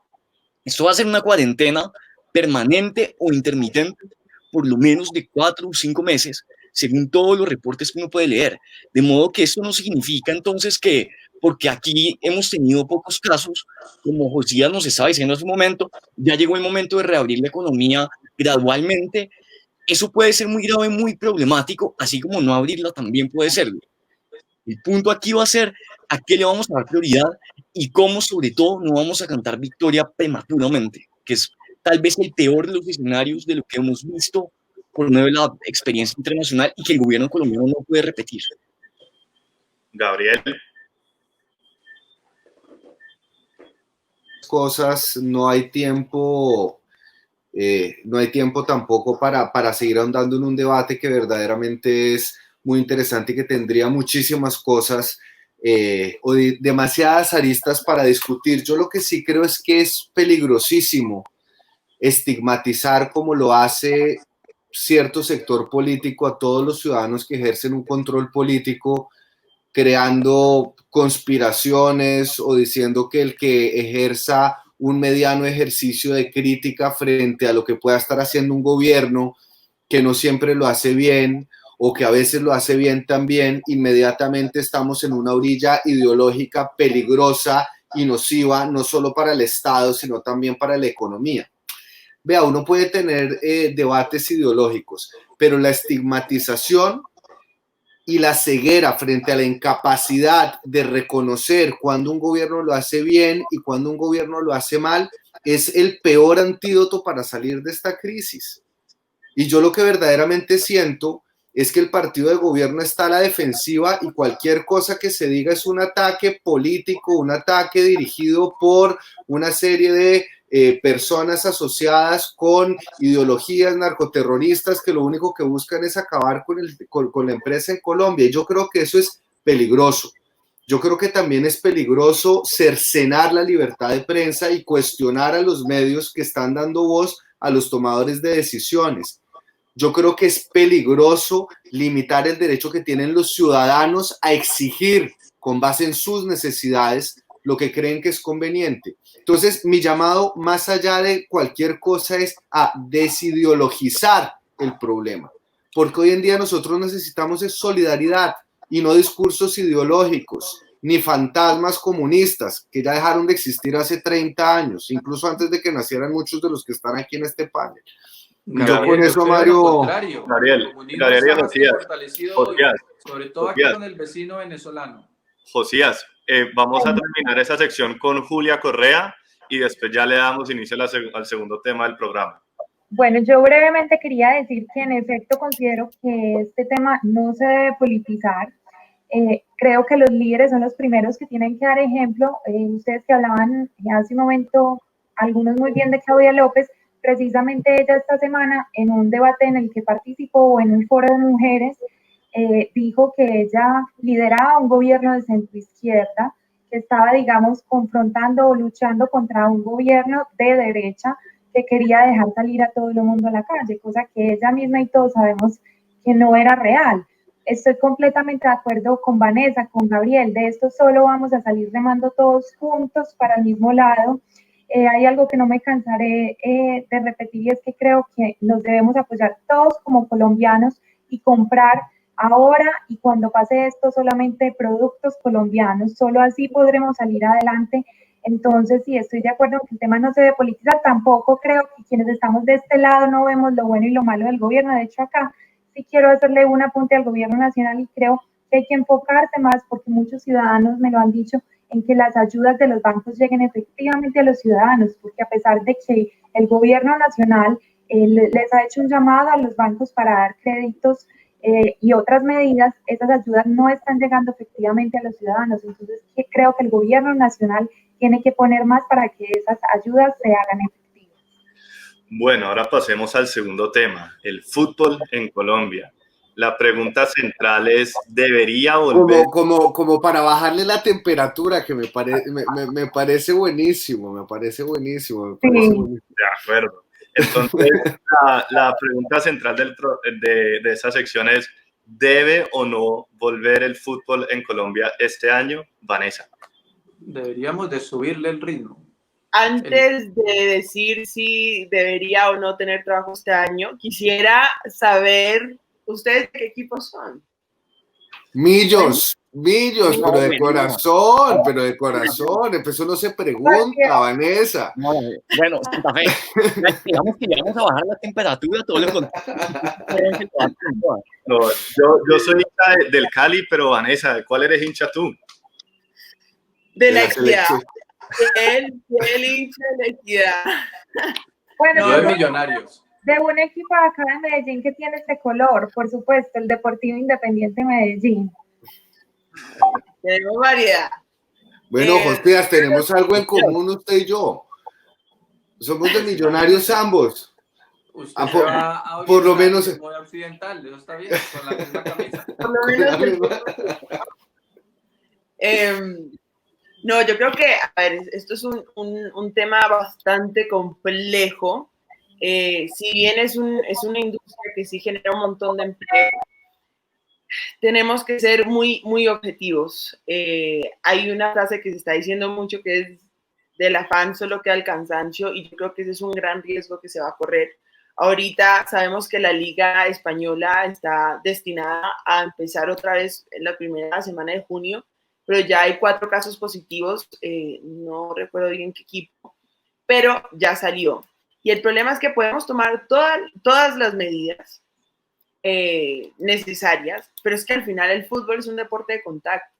Esto va a ser una cuarentena permanente o intermitente, por lo menos de 4 o 5 meses, según todos los reportes que uno puede leer. De modo que esto no significa entonces que, porque aquí hemos tenido pocos casos, como Josías nos estaba diciendo hace un momento, ya llegó el momento de reabrir la economía gradualmente. Eso puede ser muy grave, muy problemático, así como no abrirla también puede serlo. El punto aquí va a ser a qué le vamos a dar prioridad y cómo, sobre todo, no vamos a cantar victoria prematuramente, que es tal vez el peor de los escenarios de lo que hemos visto por medio de la experiencia internacional y que el gobierno colombiano no puede repetir. Gabriel. Cosas, no hay tiempo tampoco para seguir ahondando en un debate que verdaderamente es muy interesante y que tendría muchísimas cosas o demasiadas aristas para discutir. Yo lo que sí creo es que es peligrosísimo estigmatizar, como lo hace cierto sector político, a todos los ciudadanos que ejercen un control político, creando conspiraciones o diciendo que el que ejerza un mediano ejercicio de crítica frente a lo que pueda estar haciendo un gobierno, que no siempre lo hace bien o que a veces lo hace bien también, inmediatamente estamos en una orilla ideológica peligrosa y nociva, no solo para el Estado, sino también para la economía. Vea, uno puede tener debates ideológicos, pero la estigmatización y la ceguera frente a la incapacidad de reconocer cuando un gobierno lo hace bien y cuando un gobierno lo hace mal es el peor antídoto para salir de esta crisis. Y yo lo que verdaderamente siento es que el partido de gobierno está a la defensiva y cualquier cosa que se diga es un ataque político, un ataque dirigido por una serie de personas asociadas con ideologías narcoterroristas que lo único que buscan es acabar con la empresa en Colombia. Y yo creo que eso es peligroso. Yo creo que también es peligroso cercenar la libertad de prensa y cuestionar a los medios que están dando voz a los tomadores de decisiones. Yo creo que es peligroso limitar el derecho que tienen los ciudadanos a exigir, con base en sus necesidades, lo que creen que es conveniente. Entonces, mi llamado, más allá de cualquier cosa, es a desideologizar el problema. Porque hoy en día nosotros necesitamos es solidaridad y no discursos ideológicos, ni fantasmas comunistas, que ya dejaron de existir hace 30 años, incluso antes de que nacieran muchos de los que están aquí en este panel. Gabriel, yo con eso, Mario... Gabriel y Josías, sobre todo aquí con el vecino venezolano. Josías, vamos a terminar esa sección con Julia Correa y después ya le damos inicio al segundo tema del programa. Bueno, yo brevemente quería decir que en efecto considero que este tema no se debe politizar. Creo que los líderes son los primeros que tienen que dar ejemplo. Ustedes que hablaban hace un momento, algunos muy bien de Claudia López, precisamente ella esta semana en un debate en el que participó o en un foro de mujeres, dijo que ella lideraba un gobierno de centroizquierda que estaba, digamos, confrontando o luchando contra un gobierno de derecha que quería dejar salir a todo el mundo a la calle, cosa que ella misma y todos sabemos que no era real. Estoy completamente de acuerdo con Vanessa, con Gabriel, de esto solo vamos a salir remando todos juntos para el mismo lado. Hay algo que no me cansaré de repetir y es que creo que nos debemos apoyar todos como colombianos y comprar ahora y cuando pase esto solamente productos colombianos, solo así podremos salir adelante. Entonces, sí, estoy de acuerdo en que el tema no se debe politizar, tampoco creo que quienes estamos de este lado no vemos lo bueno y lo malo del gobierno. De hecho, acá sí quiero hacerle un apunte al gobierno nacional y creo que hay que enfocarse más, porque muchos ciudadanos me lo han dicho, en que las ayudas de los bancos lleguen efectivamente a los ciudadanos, porque a pesar de que el gobierno nacional les ha hecho un llamado a los bancos para dar créditos y otras medidas, esas ayudas no están llegando efectivamente a los ciudadanos. Entonces, creo que el gobierno nacional tiene que poner más para que esas ayudas se hagan efectivas. Bueno, ahora pasemos al segundo tema, el fútbol en Colombia. La pregunta central es, ¿debería volver? Como para bajarle la temperatura, que me parece buenísimo, me parece buenísimo. De acuerdo. Entonces, la pregunta central de esa sección es, ¿debe o no volver el fútbol en Colombia este año? Vanessa. Deberíamos de subirle el ritmo. Antes de decir si debería o no tener trabajo este año, quisiera saber, ¿ustedes de qué equipos son? Millos, pero de corazón, eso no se pregunta, Vanessa. No, bueno, Santa Fe, digamos que ya vamos a bajar la temperatura, todo lo contrario. No, yo soy hincha del Cali, pero Vanessa, ¿de cuál eres hincha tú? De la Equidad. El hincha de la Equidad. Bueno, yo de Millonarios. De un equipo acá de Medellín que tiene este color, por supuesto, el Deportivo Independiente Medellín. Tenemos variedad. Bueno, Josías, tenemos algo en común usted y yo. Somos de Millonarios ambos. Usted por lo menos occidental, eso está bien, con la misma camisa. Por lo menos No, yo creo que, a ver, esto es un tema bastante complejo. Si bien es una industria que sí genera un montón de empleo, tenemos que ser muy, muy objetivos. Hay una frase que se está diciendo mucho que es del afán solo queda el cansancio, y yo creo que ese es un gran riesgo que se va a correr. Ahorita sabemos que la Liga Española está destinada a empezar otra vez en la primera semana de junio, pero ya hay 4 casos positivos, no recuerdo bien qué equipo, pero ya salió. Y el problema es que podemos tomar todas las medidas necesarias, pero es que al final el fútbol es un deporte de contacto.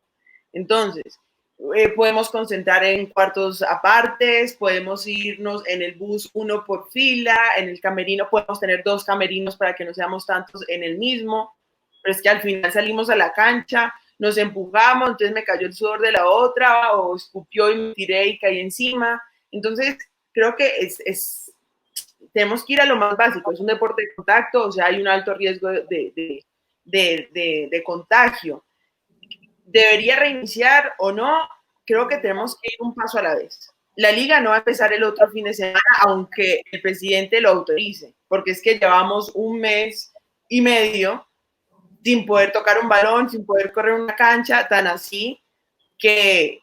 Entonces, podemos concentrar en cuartos apartes, podemos irnos en el bus uno por fila, en el camerino podemos tener 2 camerinos para que no seamos tantos en el mismo, pero es que al final salimos a la cancha, nos empujamos, entonces me cayó el sudor de la otra, o escupió y me tiré y caí encima. Entonces, creo que tenemos que ir a lo más básico, es un deporte de contacto, o sea, hay un alto riesgo de contagio. ¿Debería reiniciar o no? Creo que tenemos que ir un paso a la vez. La liga no va a empezar el otro fin de semana, aunque el presidente lo autorice, porque es que llevamos 1 mes y medio sin poder tocar un balón, sin poder correr una cancha, tan así que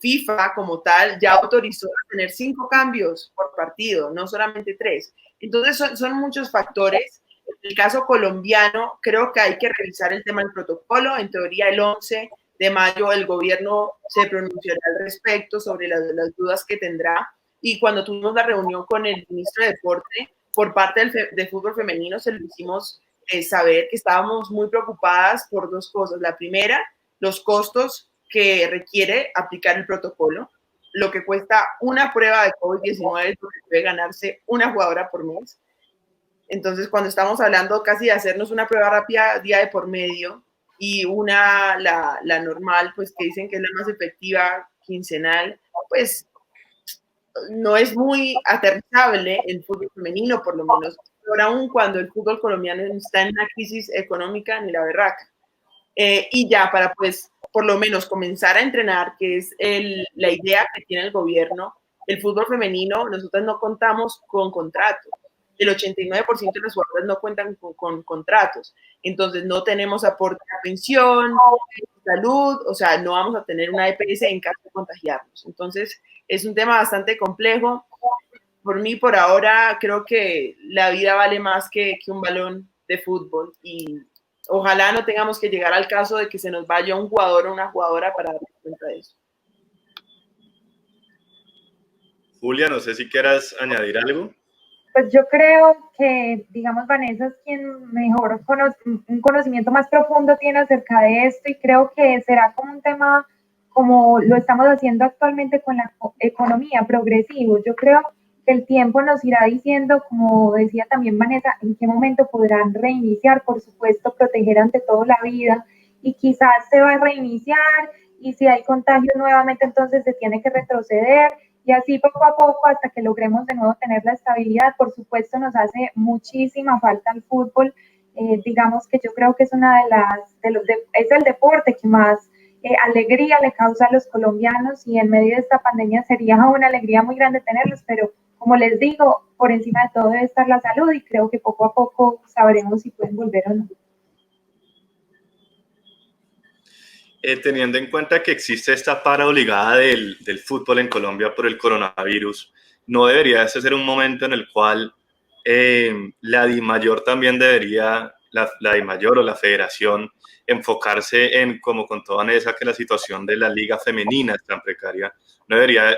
FIFA como tal ya autorizó a tener 5 cambios por partido, no solamente 3. Entonces son muchos factores. En el caso colombiano, creo que hay que revisar el tema del protocolo. En teoría, el 11 de mayo el gobierno se pronunciará al respecto sobre las dudas que tendrá. Y cuando tuvimos la reunión con el ministro de Deporte, por parte del fútbol femenino, se lo hicimos saber que estábamos muy preocupadas por 2 cosas. La primera, los costos que requiere aplicar el protocolo, lo que cuesta una prueba de COVID-19 es lo que puede ganarse una jugadora por mes. Entonces, cuando estamos hablando casi de hacernos una prueba rápida día de por medio y la normal, pues que dicen que es la más efectiva, quincenal, pues no es muy aterrizable el fútbol femenino, por lo menos, pero aún cuando el fútbol colombiano está en una crisis económica ni la berraca. Y ya para, pues, por lo menos comenzar a entrenar, que es la idea que tiene el gobierno, el fútbol femenino, nosotros no contamos con contratos. El 89% de las jugadoras no cuentan con contratos. Entonces, no tenemos aporte a pensión, salud, o sea, no vamos a tener una EPS en caso de contagiarnos. Entonces, es un tema bastante complejo. Por mí, por ahora, creo que la vida vale más que un balón de fútbol, y ojalá no tengamos que llegar al caso de que se nos vaya un jugador o una jugadora para darnos cuenta de eso. Julia, no sé si quieras añadir algo. Pues yo creo que, digamos, Vanessa es quien mejor un conocimiento más profundo tiene acerca de esto, y creo que será como un tema como lo estamos haciendo actualmente con la economía, progresivo. Yo creo que el tiempo nos irá diciendo, como decía también Vanessa, en qué momento podrán reiniciar, por supuesto, proteger ante todo la vida, y quizás se va a reiniciar, y si hay contagios nuevamente, entonces se tiene que retroceder, y así poco a poco hasta que logremos de nuevo tener la estabilidad. Por supuesto, nos hace muchísima falta el fútbol. Digamos que yo creo que es es el deporte que más alegría le causa a los colombianos, y en medio de esta pandemia sería una alegría muy grande tenerlos, pero como les digo, por encima de todo debe estar la salud, y creo que poco a poco sabremos si pueden volver o no. Teniendo en cuenta que existe esta para obligada del fútbol en Colombia por el coronavirus, ¿no debería ese ser un momento en el cual la DIMAYOR también debería, la DIMAYOR o la federación, enfocarse en, como contó Vanessa, que la situación de la liga femenina es tan precaria?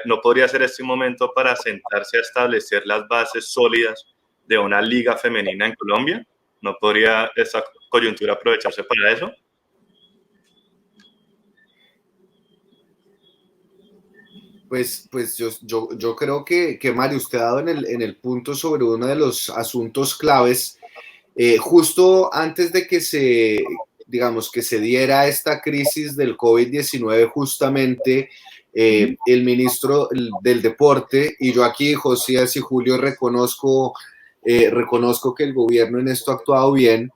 ¿No podría ser este un momento para sentarse a establecer las bases sólidas de una liga femenina en Colombia? ¿No podría esa coyuntura aprovecharse para eso? Pues yo creo que Mario, usted ha dado en el punto sobre uno de los asuntos claves. Justo antes de que digamos, que se diera esta crisis del COVID-19, justamente el ministro del Deporte, y yo aquí, Josías y Julio, reconozco que el gobierno en esto ha actuado bien,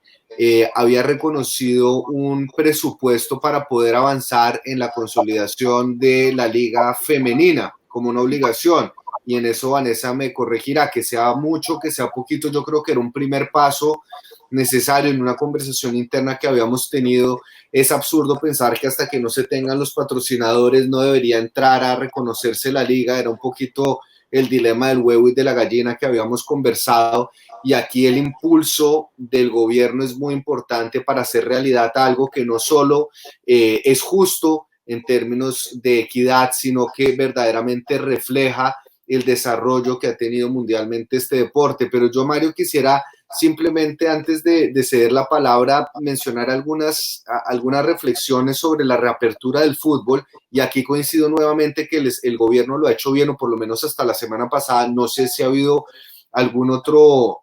había reconocido un presupuesto para poder avanzar en la consolidación de la liga femenina como una obligación. Y en eso Vanessa me corregirá, que sea mucho, que sea poquito, yo creo que era un primer paso necesario en una conversación interna que habíamos tenido. Es absurdo pensar que hasta que no se tengan los patrocinadores no debería entrar a reconocerse la liga. Era un poquito el dilema del huevo y de la gallina que habíamos conversado, y aquí el impulso del gobierno es muy importante para hacer realidad algo que no solo es justo en términos de equidad, sino que verdaderamente refleja el desarrollo que ha tenido mundialmente este deporte. Pero yo, Mario, quisiera simplemente, antes de ceder la palabra, mencionar algunas reflexiones sobre la reapertura del fútbol, y aquí coincido nuevamente que el gobierno lo ha hecho bien, o por lo menos hasta la semana pasada. No sé si ha habido algún otro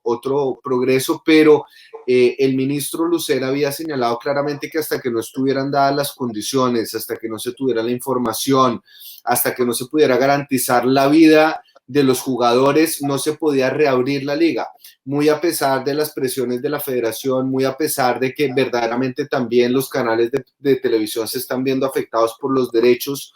progreso, pero el ministro Lucena había señalado claramente que hasta que no estuvieran dadas las condiciones, hasta que no se tuviera la información, hasta que no se pudiera garantizar la vida de los jugadores, no se podía reabrir la liga, muy a pesar de las presiones de la federación, muy a pesar de que verdaderamente también los canales de televisión se están viendo afectados por los derechos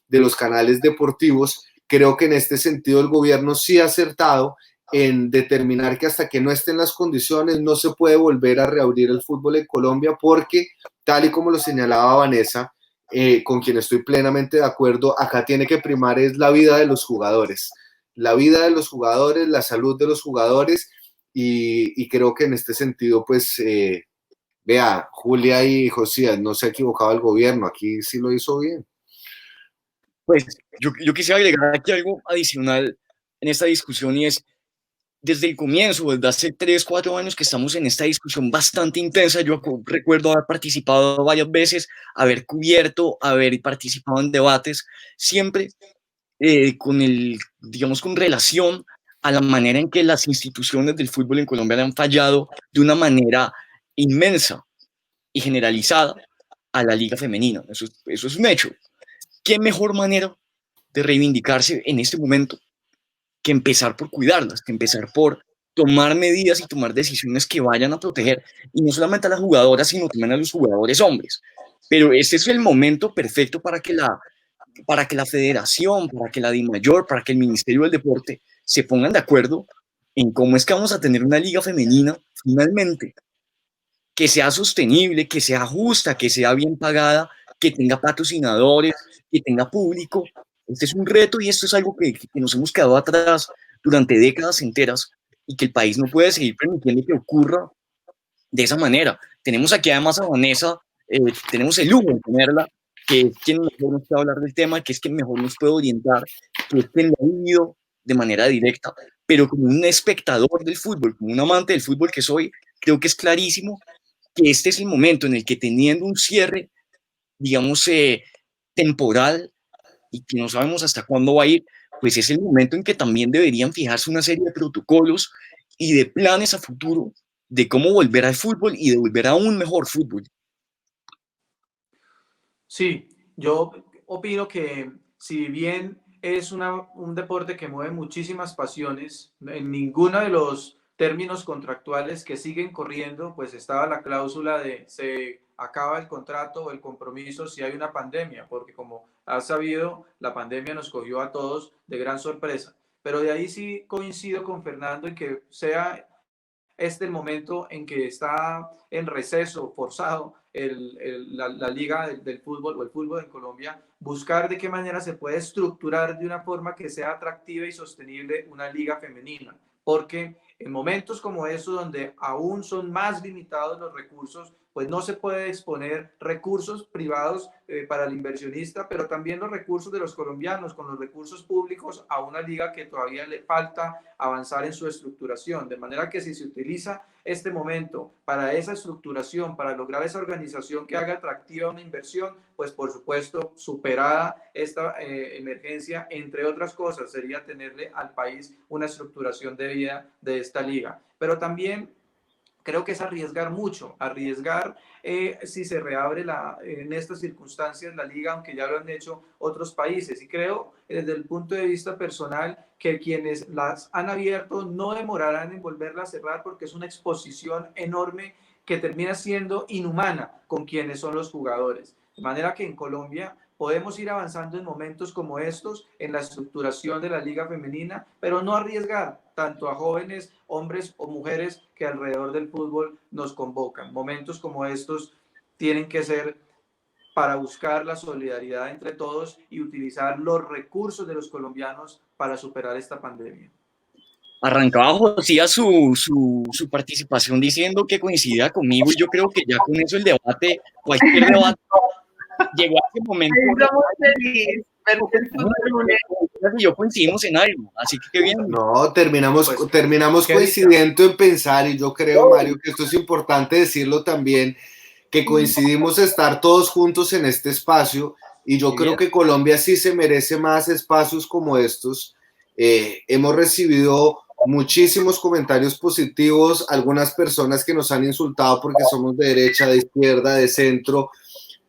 de los canales deportivos. Creo que en este sentido el gobierno sí ha acertado en determinar que hasta que no estén las condiciones no se puede volver a reabrir el fútbol en Colombia, porque tal y como lo señalaba Vanessa, con quien estoy plenamente de acuerdo, acá tiene que primar es la vida de los jugadores, la vida de los jugadores, la salud de los jugadores, y creo que en este sentido, pues, vea, Julia y Josías, no se ha equivocado el gobierno, aquí sí lo hizo bien. Pues yo quisiera agregar aquí algo adicional en esta discusión, y es, desde el comienzo, desde hace 3, 4 años que estamos en esta discusión bastante intensa. Yo recuerdo haber participado varias veces, haber cubierto, haber participado en debates, siempre digamos, con relación a la manera en que las instituciones del fútbol en Colombia han fallado de una manera inmensa y generalizada a la liga femenina. Eso es un hecho. ¿Qué mejor manera de reivindicarse en este momento que empezar por cuidarlas, que empezar por tomar medidas y tomar decisiones que vayan a proteger, y no solamente a las jugadoras, sino también a los jugadores hombres? Pero este es el momento perfecto para que la federación, para que la DIMAYOR, para que el Ministerio del Deporte se pongan de acuerdo en cómo es que vamos a tener una liga femenina finalmente que sea sostenible, que sea justa, que sea bien pagada, que tenga patrocinadores, que tenga público. Este es un reto, y esto es algo que nos hemos quedado atrás durante décadas enteras, y que el país no puede seguir permitiendo que ocurra de esa manera. Tenemos aquí además a Vanessa, tenemos el lujo de tenerla, que es quien mejor nos puede hablar del tema, que es quien mejor nos puede orientar, que es quien lo ha vivido de manera directa, pero como un espectador del fútbol, como un amante del fútbol que soy, creo que es clarísimo que este es el momento en el que, teniendo un cierre, digamos, temporal, y que no sabemos hasta cuándo va a ir, pues es el momento en que también deberían fijarse una serie de protocolos y de planes a futuro de cómo volver al fútbol y de volver a un mejor fútbol. Sí, yo opino que si bien es un deporte que mueve muchísimas pasiones, en ninguno de los términos contractuales que siguen corriendo, pues estaba la cláusula de se acaba el contrato o el compromiso si hay una pandemia, porque como has sabido, la pandemia nos cogió a todos de gran sorpresa. Pero de ahí sí coincido con Fernando en que sea este el momento en que está en receso forzado la liga del fútbol o el fútbol en Colombia, buscar de qué manera se puede estructurar de una forma que sea atractiva y sostenible una liga femenina, porque en momentos como estos, donde aún son más limitados los recursos, pues no se puede exponer recursos privados para el inversionista, pero también los recursos de los colombianos con los recursos públicos a una liga que todavía le falta avanzar en su estructuración. De manera que si se utiliza este momento para esa estructuración, para lograr esa organización que haga atractiva una inversión, pues por supuesto, superada esta emergencia, entre otras cosas, sería tenerle al país una estructuración debida de esta liga. Pero también creo que es arriesgar mucho, arriesgar si se reabre en estas circunstancias la liga, aunque ya lo han hecho otros países. Y creo, desde el punto de vista personal, que quienes las han abierto no demorarán en volverla a cerrar, porque es una exposición enorme que termina siendo inhumana con quienes son los jugadores. De manera que en Colombia podemos ir avanzando en momentos como estos, en la estructuración de la liga femenina, pero no arriesgar tanto a jóvenes, hombres o mujeres que alrededor del fútbol nos convocan. Momentos como estos tienen que ser para buscar la solidaridad entre todos y utilizar los recursos de los colombianos para superar esta pandemia. Arrancaba Josía su participación diciendo que coincidía conmigo y yo creo que ya con eso el debate, cualquier debate, llegó a ese momento. Estamos felices. Y yo coincidimos en algo, así que qué bien. No, terminamos ¿qué coincidiendo en pensar, y yo creo, Mario, que esto es importante decirlo también, que coincidimos estar todos juntos en este espacio, y yo creo que Colombia sí se merece más espacios como estos. Hemos recibido muchísimos comentarios positivos, algunas personas que nos han insultado porque somos de derecha, de izquierda, de centro,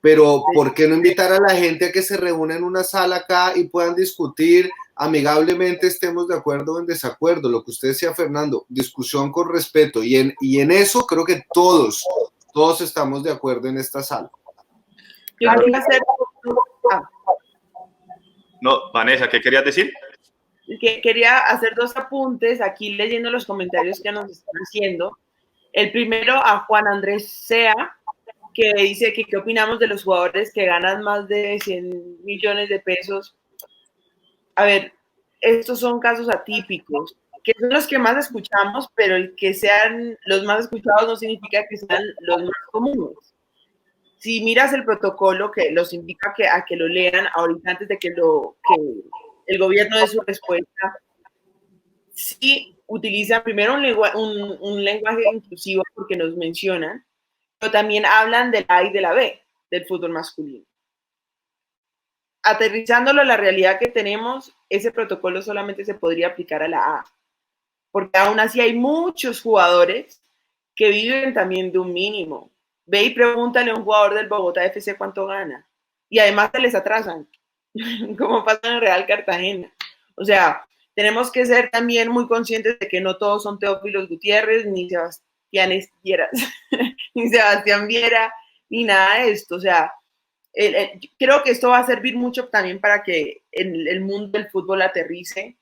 pero ¿por qué no invitar a la gente a que se reúna en una sala acá y puedan discutir amigablemente, estemos de acuerdo o en desacuerdo? Lo que usted decía, Fernando, discusión con respeto, y en eso creo que todos estamos de acuerdo en esta sala. Yo quería hacer... No, Vanessa, ¿qué querías decir? Quería hacer dos apuntes aquí leyendo los comentarios que nos están haciendo. El primero a Juan Andrés Sea, que dice que qué opinamos de los jugadores que ganan más de 100 millones de pesos. A ver, estos son casos atípicos, que son los que más escuchamos, pero el que sean los más escuchados no significa que sean los más comunes. Si miras el protocolo que los invita a que lo lean ahorita antes de que el gobierno dé su respuesta, sí utilizan primero un lenguaje inclusivo porque nos mencionan, pero también hablan de la A y de la B del fútbol masculino. Aterrizándolo a la realidad que tenemos, ese protocolo solamente se podría aplicar a la A, porque aún así hay muchos jugadores que viven también de un mínimo. Ve y pregúntale a un jugador del Bogotá FC cuánto gana. Y además se les atrasan, como pasa en el Real Cartagena. O sea, tenemos que ser también muy conscientes de que no todos son Teófilos Gutiérrez, ni Sebastián Estieras, ni Sebastián Viera, ni nada de esto. O sea, creo que esto va a servir mucho también para que el mundo del fútbol aterrice.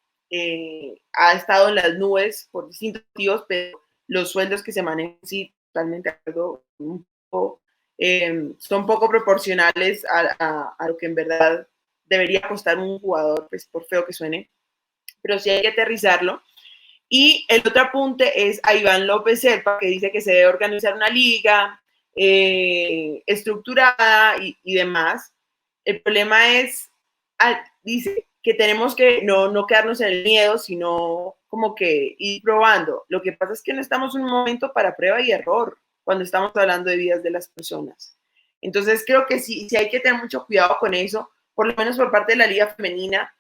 Ha estado en las nubes por distintos motivos, pero los sueldos que se manejan, sí, totalmente de acuerdo, son poco proporcionales a lo que en verdad debería costar un jugador, pues por feo que suene, pero sí hay que aterrizarlo. Y el otro apunte es a Iván López Serpa, que dice que se debe organizar una liga estructurada y demás. El problema es, dice que tenemos que no quedarnos en el miedo, sino como que ir probando. Lo que pasa es que no estamos en un momento para prueba y error cuando estamos hablando de vidas de las personas. Entonces creo que sí hay que tener mucho cuidado con eso, por lo menos por parte de la liga femenina.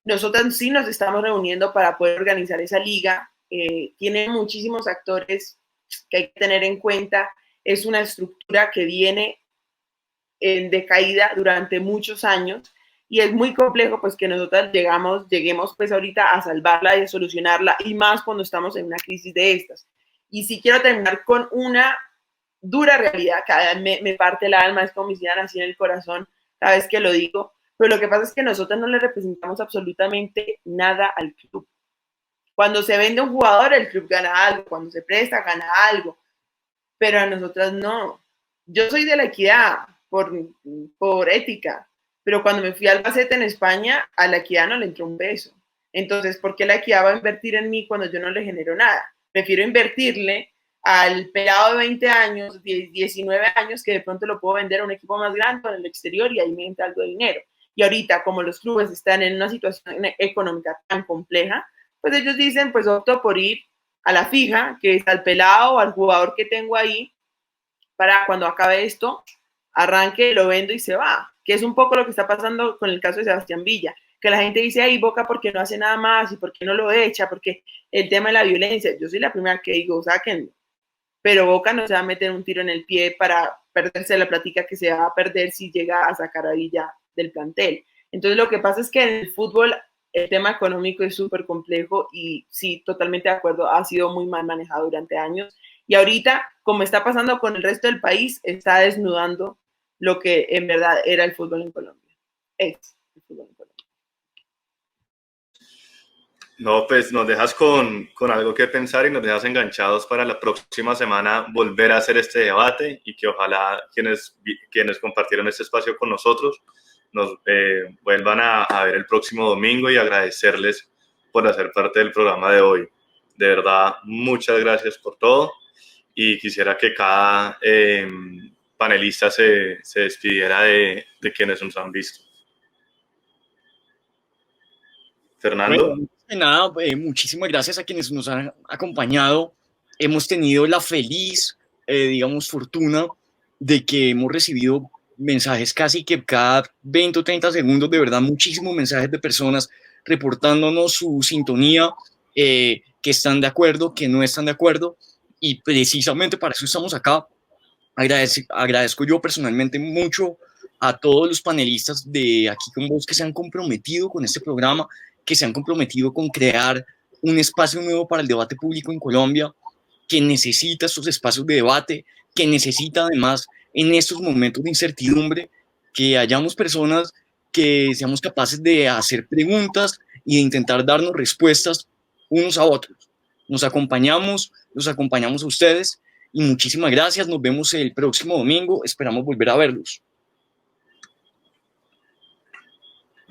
Nosotros sí nos estamos reuniendo para poder organizar esa liga. Tiene muchísimos actores que hay que tener en cuenta. Es una estructura que viene en decaída durante muchos años y es muy complejo pues que nosotros lleguemos pues ahorita a salvarla y a solucionarla, y más cuando estamos en una crisis de estas. Y sí quiero terminar con una dura realidad, cada vez me parte el alma, es como me hicieran así en el corazón cada vez que lo digo, pero lo que pasa es que nosotros no le representamos absolutamente nada al club. Cuando se vende un jugador, el club gana algo, cuando se presta, gana algo, pero a nosotras no. Yo soy de la equidad por ética, pero cuando me fui al Albacete en España, a la equidad no le entró un peso. Entonces, ¿por qué la equidad va a invertir en mí cuando yo no le genero nada? Prefiero invertirle al pelado de 20 años, 19 años, que de pronto lo puedo vender a un equipo más grande en el exterior y ahí me entra algo de dinero. Y ahorita, como los clubes están en una situación económica tan compleja, pues ellos dicen, pues opto por ir a la fija, que es al pelado o al jugador que tengo ahí, para cuando acabe esto, arranque, lo vendo y se va, que es un poco lo que está pasando con el caso de Sebastián Villa, que la gente dice, ay, Boca, ¿por qué no hace nada más? ¿Y por qué no lo echa? Porque el tema de la violencia, yo soy la primera que digo, sáquenlo, pero Boca no se va a meter un tiro en el pie para perderse la plática que se va a perder si llega a sacar a Villa del plantel. Entonces lo que pasa es que en el fútbol el tema económico es súper complejo y sí, totalmente de acuerdo, ha sido muy mal manejado durante años Y ahorita, como está pasando con el resto del país, está desnudando lo que en verdad era el fútbol en Colombia. Es el fútbol en Colombia. No, pues nos dejas con algo que pensar y nos dejas enganchados para la próxima semana volver a hacer este debate y que ojalá quienes compartieron este espacio con nosotros nos vuelvan a ver el próximo domingo y agradecerles por hacer parte del programa de hoy. De verdad, muchas gracias por todo y quisiera que cada panelista se despidiera de quienes nos han visto. Fernando. Bueno, nada, muchísimas gracias a quienes nos han acompañado. Hemos tenido la feliz, digamos, fortuna de que hemos recibido mensajes casi que cada 20 o 30 segundos, de verdad, muchísimos mensajes de personas reportándonos su sintonía, que están de acuerdo, que no están de acuerdo, y precisamente para eso estamos acá. Agradezco yo personalmente mucho a todos los panelistas de Aquí con Vos que se han comprometido con este programa, que se han comprometido con crear un espacio nuevo para el debate público en Colombia, que necesita estos espacios de debate, que necesita además en estos momentos de incertidumbre que hayamos personas que seamos capaces de hacer preguntas y de intentar darnos respuestas unos a otros. Los acompañamos a ustedes y muchísimas gracias. Nos vemos el próximo domingo. Esperamos volver a verlos.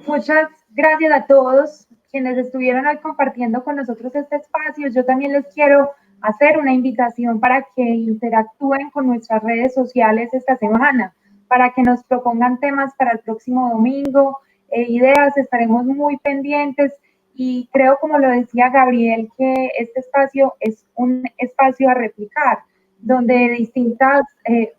Muchas gracias a todos quienes estuvieron hoy compartiendo con nosotros este espacio. Yo también les quiero hacer una invitación para que interactúen con nuestras redes sociales esta semana, para que nos propongan temas para el próximo domingo, ideas, estaremos muy pendientes y creo, como lo decía Gabriel, que este espacio es un espacio a replicar, donde distintas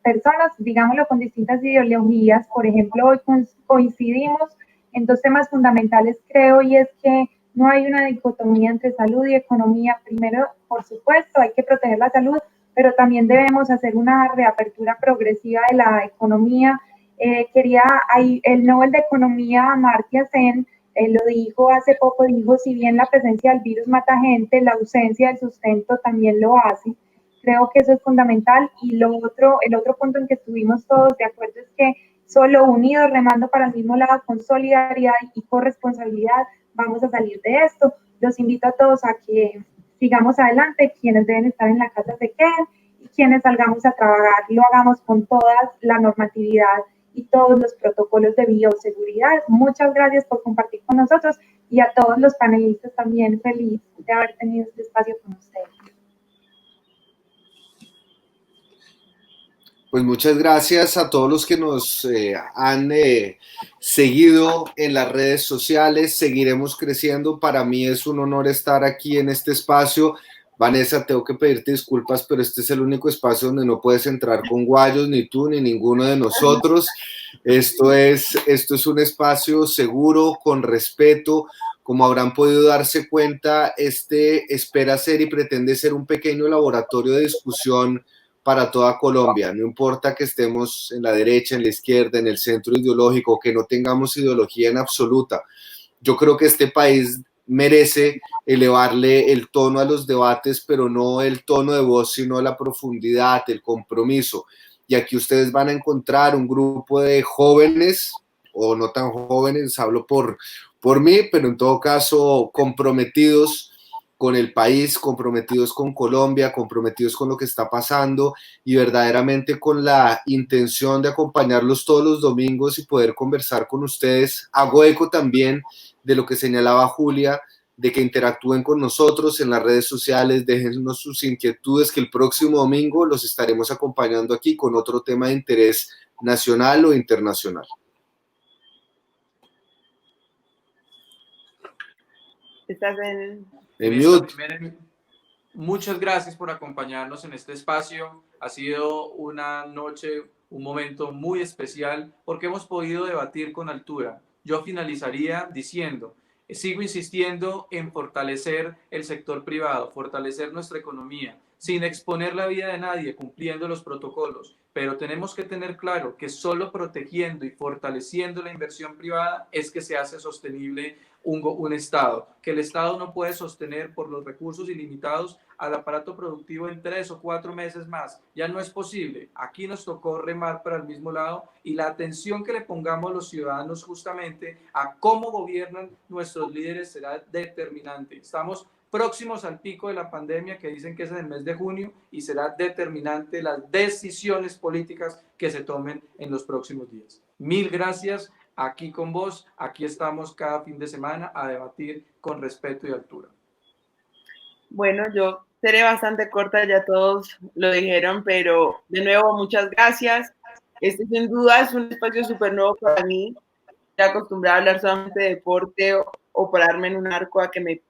personas, digámoslo, con distintas ideologías, por ejemplo, hoy coincidimos en dos temas fundamentales, creo, y es que no hay una dicotomía entre salud y economía. Primero, por supuesto, hay que proteger la salud, pero también debemos hacer una reapertura progresiva de la economía. El Nobel de Economía, Amartya Sen, lo dijo hace poco, dijo, si bien la presencia del virus mata gente, la ausencia del sustento también lo hace. Creo que eso es fundamental. Y el otro punto en que estuvimos todos de acuerdo es que solo unidos, remando para el mismo lado, con solidaridad y corresponsabilidad, vamos a salir de esto. Los invito a todos a que sigamos adelante. Quienes deben estar en la casa se queden y quienes salgamos a trabajar lo hagamos con toda la normatividad y todos los protocolos de bioseguridad. Muchas gracias por compartir con nosotros y a todos los panelistas también feliz de haber tenido este espacio con ustedes. Pues muchas gracias a todos los que nos han seguido en las redes sociales. Seguiremos creciendo. Para mí es un honor estar aquí en este espacio. Vanessa, tengo que pedirte disculpas, pero este es el único espacio donde no puedes entrar con guayos, ni tú, ni ninguno de nosotros. Esto es un espacio seguro, con respeto. Como habrán podido darse cuenta, este espera ser y pretende ser un pequeño laboratorio de discusión para toda Colombia. No importa que estemos en la derecha, en la izquierda, en el centro ideológico, que no tengamos ideología en absoluta. Yo creo que este país merece elevarle el tono a los debates, pero no el tono de voz, sino la profundidad, el compromiso. Y aquí ustedes van a encontrar un grupo de jóvenes, o no tan jóvenes, hablo por mí, pero en todo caso comprometidos con el país, comprometidos con Colombia, comprometidos con lo que está pasando y verdaderamente con la intención de acompañarlos todos los domingos y poder conversar con ustedes. Hago eco también de lo que señalaba Julia, de que interactúen con nosotros en las redes sociales, déjennos sus inquietudes, que el próximo domingo los estaremos acompañando aquí con otro tema de interés nacional o internacional. Estás en mute. Muchas gracias por acompañarnos en este espacio. Ha sido una noche, un momento muy especial porque hemos podido debatir con altura. Yo finalizaría diciendo, sigo insistiendo en fortalecer el sector privado, fortalecer nuestra economía, sin exponer la vida de nadie, cumpliendo los protocolos. Pero tenemos que tener claro que solo protegiendo y fortaleciendo la inversión privada es que se hace sostenible un Estado, que el Estado no puede sostener por los recursos ilimitados al aparato productivo en 3 o 4 meses más. Ya no es posible. Aquí nos tocó remar para el mismo lado y la atención que le pongamos los ciudadanos justamente a cómo gobiernan nuestros líderes será determinante. Estamos próximos al pico de la pandemia que dicen que es en el mes de junio y será determinante las decisiones políticas que se tomen en los próximos días. Mil gracias. Aquí con vos, aquí estamos cada fin de semana a debatir con respeto y altura. Bueno, yo seré bastante corta, ya todos lo dijeron, pero de nuevo, muchas gracias. Este sin duda es un espacio súper nuevo para mí. Estoy acostumbrada a hablar solamente de deporte o pararme en un arco a que me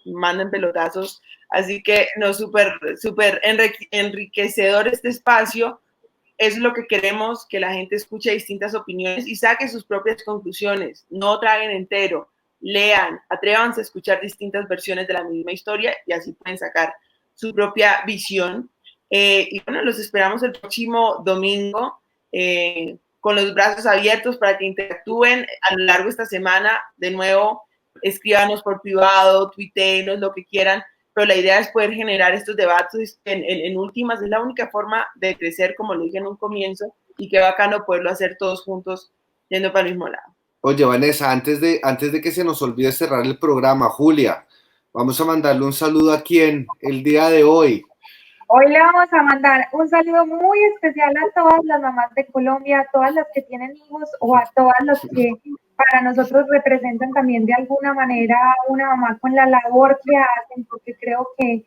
manden pelotazos. Así que no, súper enriquecedor este espacio. Es lo que queremos, que la gente escuche distintas opiniones y saque sus propias conclusiones. No traguen entero, lean, atrévanse a escuchar distintas versiones de la misma historia y así pueden sacar su propia visión. Y bueno, los esperamos el próximo domingo con los brazos abiertos para que interactúen a lo largo de esta semana. De nuevo, escríbanos por privado, tuiteenos, lo que quieran, pero la idea es poder generar estos debates en últimas, es la única forma de crecer, como lo dije en un comienzo, y qué bacano poderlo hacer todos juntos, yendo para el mismo lado. Oye, Vanessa, antes de que se nos olvide cerrar el programa, Julia, vamos a mandarle un saludo a quién el día de hoy. Hoy le vamos a mandar un saludo muy especial a todas las mamás de Colombia, a todas las que tienen hijos o a todas las que para nosotros representan también de alguna manera una mamá con la labor que hacen, porque creo que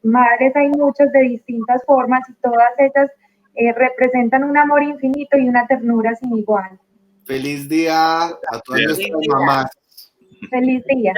madres hay muchas de distintas formas y todas ellas representan un amor infinito y una ternura sin igual. Feliz día a todas nuestras mamás. Feliz día.